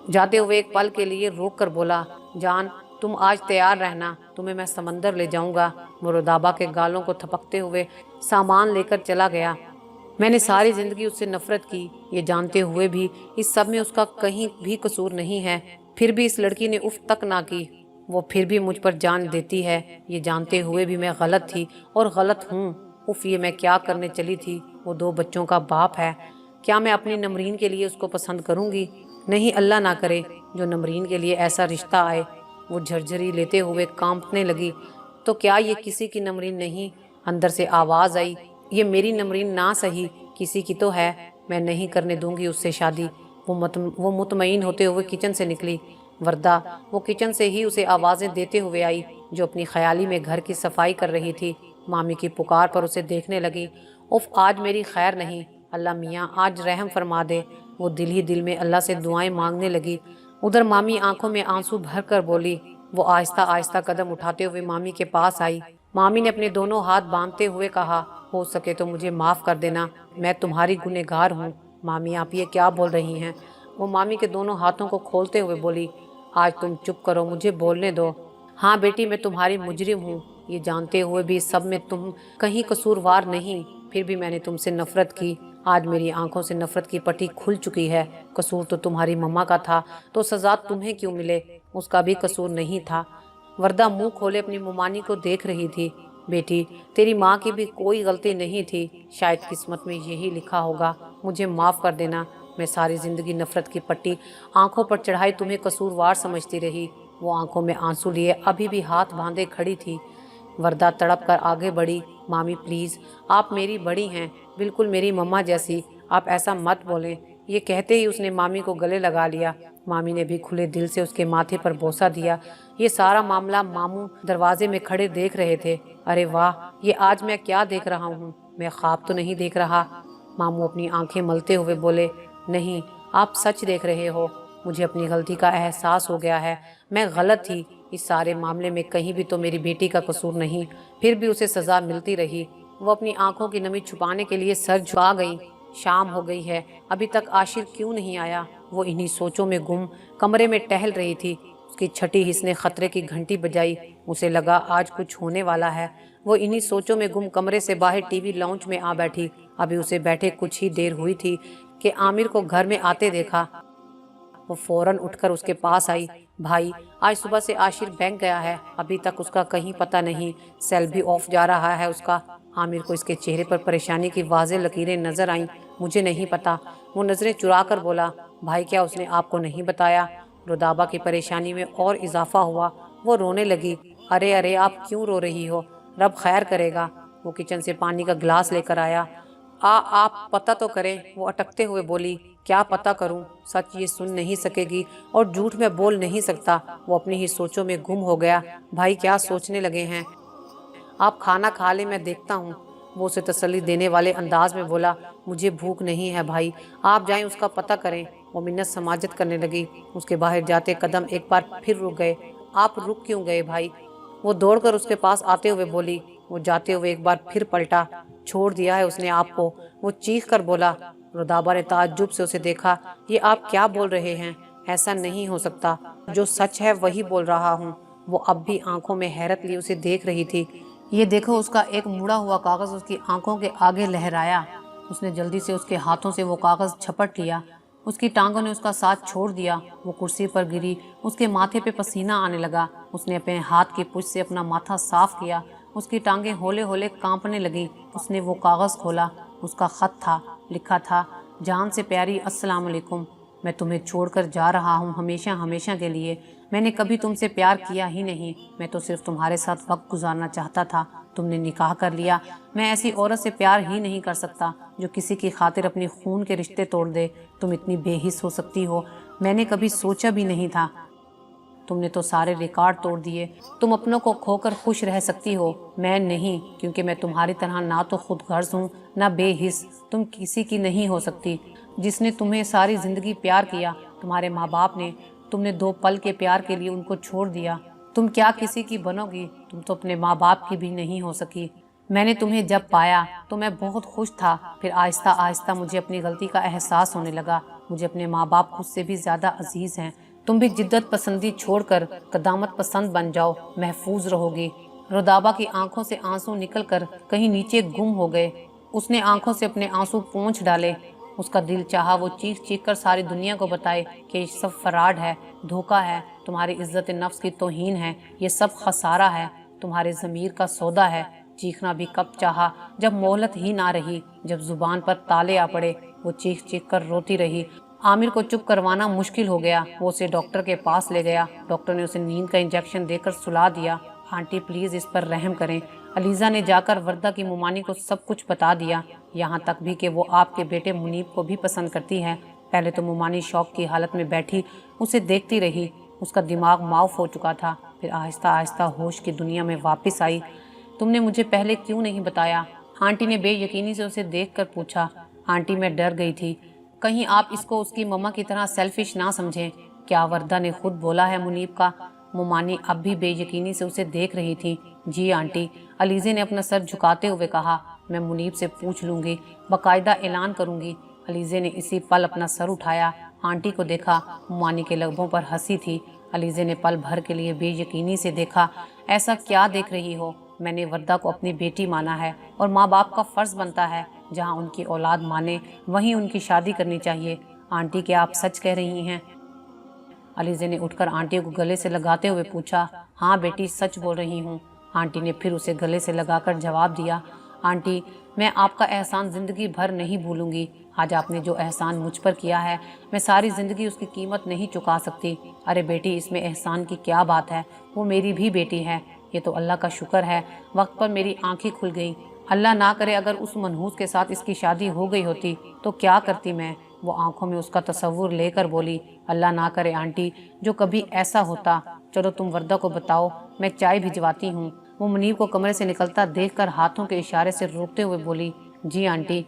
जाते हुए एक पल के लिए रोक कर बोला, जान तुम आज तैयार रहना, तुम्हें मैं समंदर ले जाऊंगा। वो रुदाबा के गालों को थपकते हुए सामान लेकर चला गया। मैंने सारी जिंदगी उससे नफरत की, ये जानते हुए भी इस सब में उसका कहीं भी कसूर नहीं है। फिर भी इस लड़की ने उफ तक ना की। वो फिर भी मुझ पर जान देती है, ये जानते हुए भी मैं गलत थी और गलत हूँ। उफ ये मैं क्या करने चली थी। वो 2 बच्चों का बाप है। क्या मैं अपनी नमरीन के लिए उसको पसंद करूँगी? नहीं, अल्लाह ना करे जो नमरीन के लिए ऐसा रिश्ता आए। वो झरझरी लेते हुए कांपने लगी। तो क्या ये किसी की नमरीन नहीं? अंदर से आवाज़ आई, ये मेरी नमरीन ना सही किसी की तो है। मैं नहीं करने दूंगी उससे शादी। वो मुतमईन होते हुए किचन से निकली। वर्दा वो किचन से ही उसे आवाज़ें देते हुए आई, जो अपनी ख्याली में घर की सफाई कर रही थी। मामी की पुकार पर उसे देखने लगी। उफ आज मेरी खैर नहीं, अल्लाह मियाँ आज रहम फरमा दे। वो दिल ही दिल में अल्लाह से दुआएं मांगने लगी। उधर मामी आंखों में आंसू भर कर बोली। वो आहिस्ता आहिस्ता कदम उठाते हुए मामी के पास आई। मामी ने अपने दोनों हाथ बांधते हुए कहा, हो सके तो मुझे माफ़ कर देना, मैं तुम्हारी गुनहगार हूँ। मामी आप ये क्या बोल रही हैं? वो मामी के दोनों हाथों को खोलते हुए बोली, आज तुम चुप करो, मुझे बोलने दो। हाँ बेटी मैं तुम्हारी मुजरिम हूँ, ये जानते हुए भी सब में तुम कहीं कसूरवार नहीं। फिर भी मैंने तुमसे नफरत की। आज मेरी आंखों से नफरत की पट्टी खुल चुकी है। कसूर तो तुम्हारी मम्मा का था, तो सजा तुम्हें क्यों मिले? उसका भी कसूर नहीं था। वर्दा मुंह खोले अपनी मुमानी को देख रही थी। बेटी तेरी माँ की भी कोई गलती नहीं थी, शायद किस्मत में यही लिखा होगा। मुझे माफ़ कर देना। मैं सारी ज़िंदगी नफ़रत की पट्टी आंखों पर चढ़ाई तुम्हें कसूरवार समझती रही। वो आंखों में आंसू लिए अभी भी हाथ बांधे खड़ी थी। वर्दा तड़प कर आगे बढ़ी। मामी प्लीज़, आप मेरी बड़ी हैं, बिल्कुल मेरी मम्मा जैसी, आप ऐसा मत बोलें। ये कहते ही उसने मामी को गले लगा लिया। मामी ने भी खुले दिल से उसके माथे पर बोसा दिया। ये सारा मामला मामू दरवाजे में खड़े देख रहे थे। अरे वाह, ये आज मैं क्या देख रहा हूँ? मैं ख्वाब तो नहीं देख रहा? मामू अपनी आंखें मलते हुए बोले, नहीं आप सच देख रहे हो। मुझे अपनी गलती का एहसास हो गया है, मैं गलत थी। इस सारे मामले में कहीं भी तो मेरी बेटी का कसूर नहीं, फिर भी उसे सज़ा मिलती रही। वो अपनी आंखों की नमी छुपाने के लिए सर झुका गई। शाम हो गई है, अभी तक आशिर क्यों नहीं आया? वो इन्हीं सोचों में गुम कमरे में टहल रही थी। उसकी छठी हिस्स ने खतरे की घंटी बजाई। उसे लगा आज कुछ होने वाला है। वो इन्हीं सोचों में गुम कमरे से बाहर टीवी लाउंज में आ बैठी। अभी उसे बैठे कुछ ही देर हुई थी कि आमिर को घर में आते देखा। वो फौरन उठकर उसके पास आई। भाई आज सुबह से आशिर बैंक गया है, अभी तक उसका कहीं पता नहीं। सेल भी ऑफ जा रहा है उसका। आमिर को इसके चेहरे पर परेशानी की वाज़ेह लकीरें नजर आईं। मुझे नहीं पता। वो नज़रें चुरा कर बोला, भाई क्या उसने आपको नहीं बताया? रुदाबा की परेशानी में और इजाफा हुआ। वो रोने लगी। अरे अरे आप क्यों रो रही हो? रब खैर करेगा। वो किचन से पानी का गिलास लेकर आया। आप पता तो करें। वो अटकते हुए बोली, क्या पता करूं? सच ये सुन नहीं सकेगी और झूठ में बोल नहीं सकता। वो अपनी ही सोचों में गुम हो गया। भाई क्या सोचने लगे हैं? आप खाना खा ले, मैं देखता हूँ। वो उसे तसल्ली देने वाले अंदाज में बोला, मुझे भूख नहीं है भाई, आप जाएं उसका पता करें। वो मिन्नत समाजत करने लगी। उसके बाहर जाते कदम एक बार फिर रुक गए। आप रुक क्यों गए भाई? वो दौड़कर उसके पास आते हुए बोली। वो जाते हुए एक बार फिर पलटा। छोड़ दिया है उसने आपको? वो चीख कर बोला। रुदाबा ने ताज्जुब से उसे देखा। ये आप क्या बोल रहे हैं? ऐसा नहीं हो सकता, जो सच है वही बोल रहा हूँ। वो अब भी आंखों में हैरत लिए उसे देख रही थी। ये देखो, उसका एक मुड़ा हुआ कागज़ उसकी आंखों के आगे लहराया। उसने जल्दी से उसके हाथों से वो कागज़ झपट लिया। उसकी टांगों ने उसका साथ छोड़ दिया। वो कुर्सी पर गिरी। उसके माथे पे पसीना आने लगा। उसने अपने हाथ की पूंछ से अपना माथा साफ किया। उसकी टांगें होले होले कांपने लगी। उसने वो कागज़ खोला। उसका ख़त था। लिखा था, जान से प्यारी अस्सलाम वालेकुम, मैं तुम्हें छोड़कर जा रहा हूँ हमेशा हमेशा के लिए। मैंने कभी तुमसे प्यार किया ही नहीं, मैं तो सिर्फ तुम्हारे साथ वक्त गुजारना चाहता था। تم نے نکاح کر لیا۔ میں ایسی عورت سے پیار ہی نہیں کر سکتا جو کسی کی خاطر اپنی خون کے رشتے توڑ دے۔ تم اتنی بے حس ہو سکتی ہو، میں نے کبھی سوچا بھی نہیں تھا۔ تم نے تو سارے ریکارڈ توڑ دیے۔ تم اپنوں کو کھو کر خوش رہ سکتی ہو، میں نہیں، کیونکہ میں تمہاری طرح نہ تو خود غرض ہوں نہ بے حس۔ تم کسی کی نہیں ہو سکتی۔ جس نے تمہیں ساری زندگی پیار کیا، تمہارے ماں باپ نے، تم نے 2 پل کے پیار کے لیے ان کو چھوڑ دیا۔ تم کیا کسی کی بنو گی؟ تم تو اپنے ماں باپ کی بھی نہیں ہو سکی۔ میں نے تمہیں جب پایا تو میں بہت خوش تھا، پھر آہستہ آہستہ مجھے اپنی غلطی کا احساس ہونے لگا۔ مجھے اپنے ماں باپ خود سے بھی زیادہ عزیز ہیں۔ تم بھی جدت پسندی چھوڑ کر قدامت پسند بن جاؤ، محفوظ رہو گی۔ رودابہ کی آنکھوں سے آنسو نکل کر کہیں نیچے گم ہو گئے۔ اس نے آنکھوں سے اپنے آنسو پونچھ ڈالے۔ اس کا دل چاہا وہ چیخ چیخ کر ساری دنیا کو بتائے کہ یہ سب فراڈ ہے، دھوکہ ہے، تمہاری عزت نفس کی توہین ہے، یہ سب خسارہ ہے، تمہارے ضمیر کا سودا ہے۔ چیخنا بھی کب چاہا، جب مہلت ہی نہ رہی، جب زبان پر تالے آ پڑے۔ وہ چیخ چیخ کر روتی رہی۔ عامر کو چپ کروانا مشکل ہو گیا۔ وہ اسے ڈاکٹر کے پاس لے گیا۔ ڈاکٹر نے اسے نیند کا انجیکشن دے کر سلا دیا۔ آنٹی پلیز اس پر رحم کریں۔ علیزہ نے جا کر وردہ کی ممانی کو سب کچھ بتا دیا، یہاں تک بھی کہ وہ آپ کے بیٹے منیب کو بھی پسند کرتی ہے۔ پہلے تو ممانی شوق کی حالت میں بیٹھی اسے دیکھتی رہی۔ اس کا دماغ معاف ہو چکا تھا، پھر آہستہ آہستہ ہوش کی دنیا میں واپس آئی۔ تم نے مجھے پہلے کیوں نہیں بتایا؟ آنٹی نے بے یقینی سے اسے دیکھ کر پوچھا۔ آنٹی میں ڈر گئی تھی، کہیں آپ اس کو اس کی مما کی طرح سیلفش نہ سمجھیں۔ کیا وردہ نے خود بولا ہے منیب کا؟ ممانی اب بھی بے یقینی سے اسے دیکھ رہی تھی۔ جی آنٹی، علیزے نے اپنا سر جھکاتے ہوئے کہا۔ میں منیب سے پوچھ لوں گی، باقاعدہ اعلان کروں گی۔ علیزے نے اسی پل اپنا سر اٹھایا، آنٹی کو دیکھا۔ ممانی کے لبوں پر ہنسی تھی۔ علیزے نے پل بھر کے لیے بے یقینی سے دیکھا۔ ایسا کیا دیکھ رہی ہو؟ میں نے وردہ کو اپنی بیٹی مانا ہے، اور ماں باپ کا فرض بنتا ہے جہاں ان کی اولاد مانے وہیں ان کی شادی کرنی چاہیے۔ آنٹی کیا آپ سچ کہہ رہی ہیں؟ علیزے نے اٹھ کر آنٹی کو گلے سے لگاتے ہوئے پوچھا۔ ہاں بیٹی، سچ بول رہی ہوں۔ آنٹی نے پھر اسے گلے سے لگا کر جواب دیا۔ آنٹی، میں آپ کا احسان زندگی بھر نہیں بھولوں گی۔ آج آپ نے جو احسان مجھ پر کیا ہے، میں ساری زندگی اس کی قیمت نہیں چکا سکتی۔ ارے بیٹی، اس میں احسان کی کیا بات ہے؟ وہ میری بھی بیٹی ہے۔ یہ تو اللہ کا شکر ہے، وقت پر میری آنکھیں کھل گئیں۔ اللہ نہ کرے اگر اس منحوس کے ساتھ اس کی شادی ہو گئی ہوتی تو کیا کرتی میں؟ وہ آنکھوں میں اس کا تصور لے کر بولی۔ اللہ نہ کرے آنٹی، جو کبھی ایسا ہوتا۔ چلو تم وردہ کو بتاؤ، میں چائے بھجواتی ہوں۔ وہ منیب کو کمرے سے نکلتا دیکھ کر ہاتھوں کے اشارے سے روکتے ہوئے بولی۔ جی آنٹی۔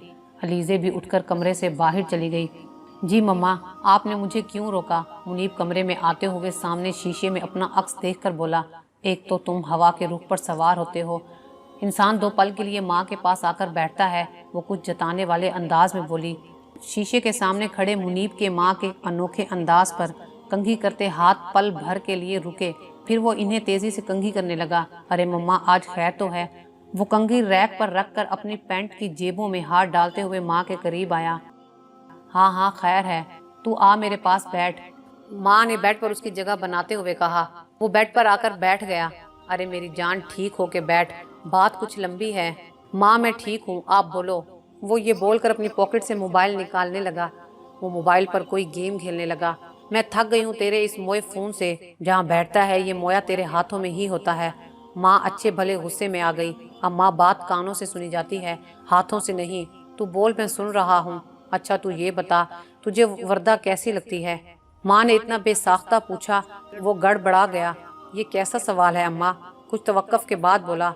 علیزے بھی اٹھ کر کمرے سے باہر چلی گئی۔ جی مما، آپ نے مجھے کیوں روکا؟ منیب کمرے میں آتے ہوئے سامنے شیشے میں اپنا عکس دیکھ کر بولا۔ ایک تو تم ہوا کے رخ پر سوار ہوتے ہو، انسان 2 پل کے لیے ماں کے پاس آ کر بیٹھتا ہے۔ وہ کچھ جتانے والے انداز میں بولی۔ شیشے کے سامنے کھڑے منیب کے ماں کے انوکھے انداز پر کنگھی کرتے ہاتھ پل بھر کے لیے رکے، پھر وہ انہیں تیزی سے کنگھی کرنے لگا۔ ارے مما، آج خیر تو ہے؟ وہ کنگھی ریک پر رکھ کر اپنی پینٹ کی جیبوں میں ہاتھ ڈالتے ہوئے ماں کے قریب آیا۔ ہاں ہاں خیر ہے، تو آ میرے پاس بیٹھ، ماں نے بیڈ پر اس کی جگہ بناتے ہوئے کہا۔ وہ بیڈ پر آ کر بیٹھ گیا۔ ارے میری جان، ٹھیک ہو کے بیٹھ، بات کچھ لمبی ہے۔ ماں میں ٹھیک ہوں، آپ بولو۔ وہ یہ بول کر اپنی پاکٹ سے موبائل نکالنے لگا۔ وہ موبائل پر کوئی گیم کھیلنے لگا۔ میں تھک گئی ہوں تیرے اس موئے فون سے، جہاں بیٹھتا ہے یہ مویا تیرے ہاتھوں میں ہی ہوتا ہے۔ ماں اچھے بھلے غصے میں آ گئی۔ اب ماں بات کانوں سے سنی جاتی ہے، ہاتھوں سے نہیں۔ تو بول، میں سن رہا ہوں۔ اچھا تو یہ بتا، تجھے وردہ کیسی لگتی ہے؟ ماں نے اتنا بے ساختہ پوچھا، وہ گڑبڑا گیا۔ یہ کیسا سوال ہے اماں؟ کچھ توقف کے بعد بولا۔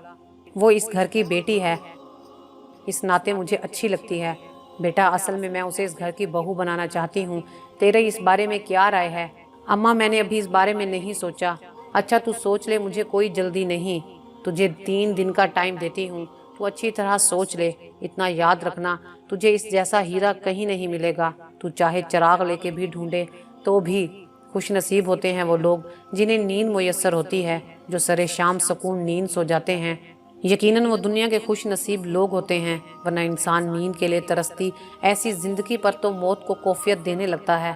وہ اس گھر کی بیٹی ہے، اس ناطے مجھے اچھی لگتی ہے۔ بیٹا، اصل میں اسے اس گھر کی بہو بنانا چاہتی ہوں۔ تیرے اس بارے میں کیا رائے ہے؟ اماں، میں نے ابھی اس بارے میں نہیں سوچا۔ اچھا تو سوچ لے، مجھے کوئی جلدی نہیں، تجھے 3 دن کا ٹائم دیتی ہوں، تو اچھی طرح سوچ لے۔ اتنا یاد رکھنا، تجھے اس جیسا ہیرا کہیں نہیں ملے گا۔ تو چاہے چراغ لے کے بھی ڈھونڈے تو بھی خوش نصیب ہوتے ہیں وہ لوگ جنہیں نیند میسر ہوتی ہے، جو سرے شام سکون نیند سو جاتے ہیں۔ یقیناً وہ دنیا کے خوش نصیب لوگ ہوتے ہیں، ورنہ انسان نیند کے لیے ترستی ایسی زندگی پر تو موت کو کوفیت دینے لگتا ہے۔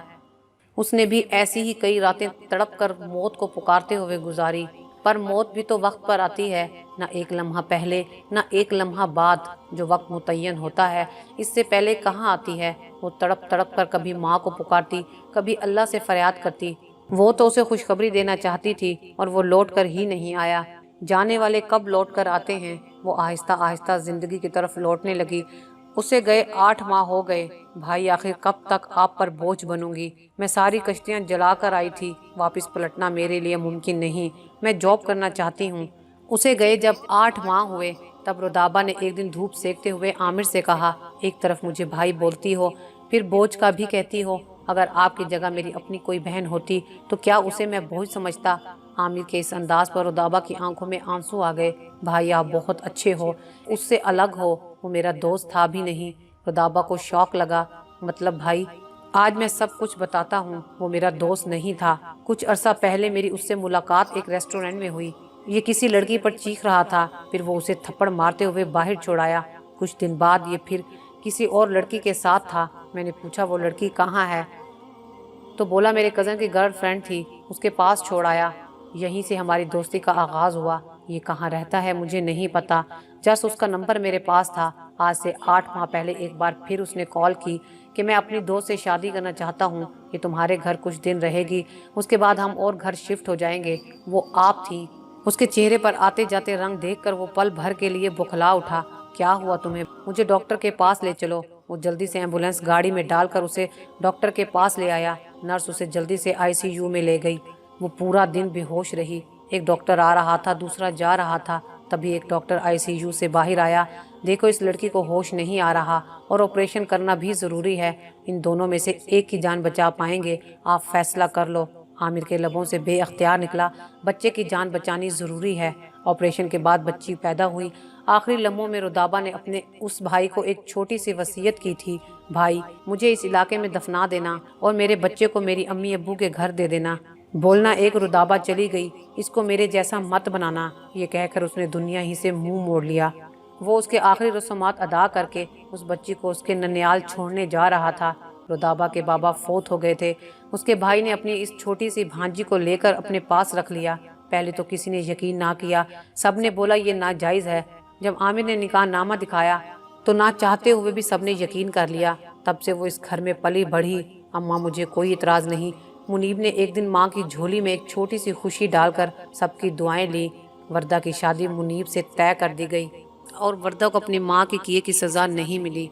اس نے بھی ایسی ہی کئی راتیں تڑپ کر موت کو پکارتے ہوئے گزاری، پر موت بھی تو وقت پر آتی ہے، نہ ایک لمحہ پہلے نہ ایک لمحہ بعد۔ جو وقت متعین ہوتا ہے اس سے پہلے کہاں آتی ہے۔ وہ تڑپ تڑپ کر کبھی ماں کو پکارتی، کبھی اللہ سے فریاد کرتی۔ وہ تو اسے خوشخبری دینا چاہتی تھی، اور وہ لوٹ کر ہی نہیں آیا۔ جانے والے کب لوٹ کر آتے ہیں وہ آہستہ آہستہ زندگی کی طرف لوٹنے لگی۔ اسے گئے 8 ماہ ہو گئے۔ بھائی آخر کب تک آپ پر بوجھ بنوں گی؟ میں ساری کشتیاں جلا کر آئی تھی، واپس پلٹنا میرے لیے ممکن نہیں، میں جاب کرنا چاہتی ہوں۔ اسے گئے جب 8 ماہ ہوئے تب رودابہ نے ایک دن دھوپ سیکتے ہوئے عامر سے کہا، ایک طرف مجھے بھائی بولتی ہو، پھر بوجھ کا بھی کہتی ہو، اگر آپ کی جگہ میری اپنی کوئی بہن ہوتی تو کیا اسے میں بوجھ سمجھتا؟ عامر کے اس انداز پر رودابہ کی آنکھوں میں آنسو آ گئے۔ بھائی آپ بہت اچھے ہو، اس سے الگ ہو، وہ میرا دوست تھا بھی نہیں۔ رودابہ کو شوق لگا، مطلب بھائی؟ آج میں سب کچھ بتاتا ہوں، وہ میرا دوست نہیں تھا۔ کچھ عرصہ پہلے میری اس سے ملاقات ایک ریسٹورنٹ میں ہوئی۔ یہ کسی لڑکی پر چیخ رہا تھا، پھر وہ اسے تھپڑ مارتے ہوئے باہر چھوڑایا۔ کچھ دن بعد یہ پھر کسی اور لڑکی کے ساتھ تھا۔ میں نے پوچھا وہ لڑکی کہاں ہے؟ تو بولا میرے کزن کی گرل فرینڈ تھی، اس کے پاس چھوڑ آیا۔ یہیں سے ہماری دوستی کا آغاز ہوا۔ یہ کہاں رہتا ہے مجھے نہیں پتا، جس اس کا نمبر میرے پاس تھا۔ آج سے 8 ماہ پہلے ایک بار پھر اس نے کال کی کہ میں اپنی دوست سے شادی کرنا چاہتا ہوں، یہ تمہارے گھر کچھ دن رہے گی، اس کے بعد ہم اور گھر شفٹ ہو جائیں گے۔ وہ آپ تھی۔ اس کے چہرے پر آتے جاتے رنگ دیکھ کر وہ پل بھر کے لیے بوکھلا اٹھا۔ کیا ہوا تمہیں؟ مجھے ڈاکٹر کے پاس لے چلو۔ وہ جلدی سے ایمبولینس گاڑی میں ڈال کر اسے ڈاکٹر کے پاس لے آیا۔ نرس اسے جلدی سے ICU میں لے گئی۔ وہ پورا دن بے ہوش رہی۔ ایک ڈاکٹر آ رہا تھا، دوسرا جا رہا تھا، تبھی ایک ڈاکٹر ICU سے باہر آیا۔ دیکھو اس لڑکی کو ہوش نہیں آ رہا اور آپریشن کرنا بھی ضروری ہے، ان دونوں میں سے ایک کی جان بچا پائیں گے، آپ فیصلہ کر لو۔ عامر کے لبوں سے بے اختیار نکلا، بچے کی جان بچانی ضروری ہے۔ آپریشن کے بعد بچی پیدا ہوئی۔ آخری لمحوں میں رودابہ نے اپنے اس بھائی کو ایک چھوٹی سی وصیت کی تھی، بھائی مجھے اس علاقے میں دفنا دینا اور میرے بچے کو میری امی ابو کے گھر دے دینا۔ بولنا ایک رودابہ چلی گئی، اس کو میرے جیسا مت بنانا، یہ کہہ کر اس نے دنیا ہی سے منہ موڑ لیا۔ وہ اس کے آخری رسومات ادا کر کے اس بچی کو اس کے ننیال چھوڑنے جا رہا تھا۔ رودابہ کے بابا فوت ہو گئے تھے۔ اس کے بھائی نے اپنی اس چھوٹی سی بھانجی کو لے کر اپنے پاس رکھ لیا۔ پہلے تو کسی نے یقین نہ کیا، سب نے بولا یہ ناجائز ہے۔ جب عامر نے نکاح نامہ دکھایا تو نہ چاہتے ہوئے بھی سب نے یقین کر لیا۔ تب سے وہ اس گھر میں پلی بڑھی۔ اماں مجھے کوئی اعتراض نہیں۔ منیب نے ایک دن ماں کی جھولی میں ایک چھوٹی سی خوشی ڈال کر سب کی دعائیں لی۔ وردہ کی شادی منیب سے طے کر دی گئی اور وردہ کو اپنی ماں کے کیے کی سزا نہیں ملی۔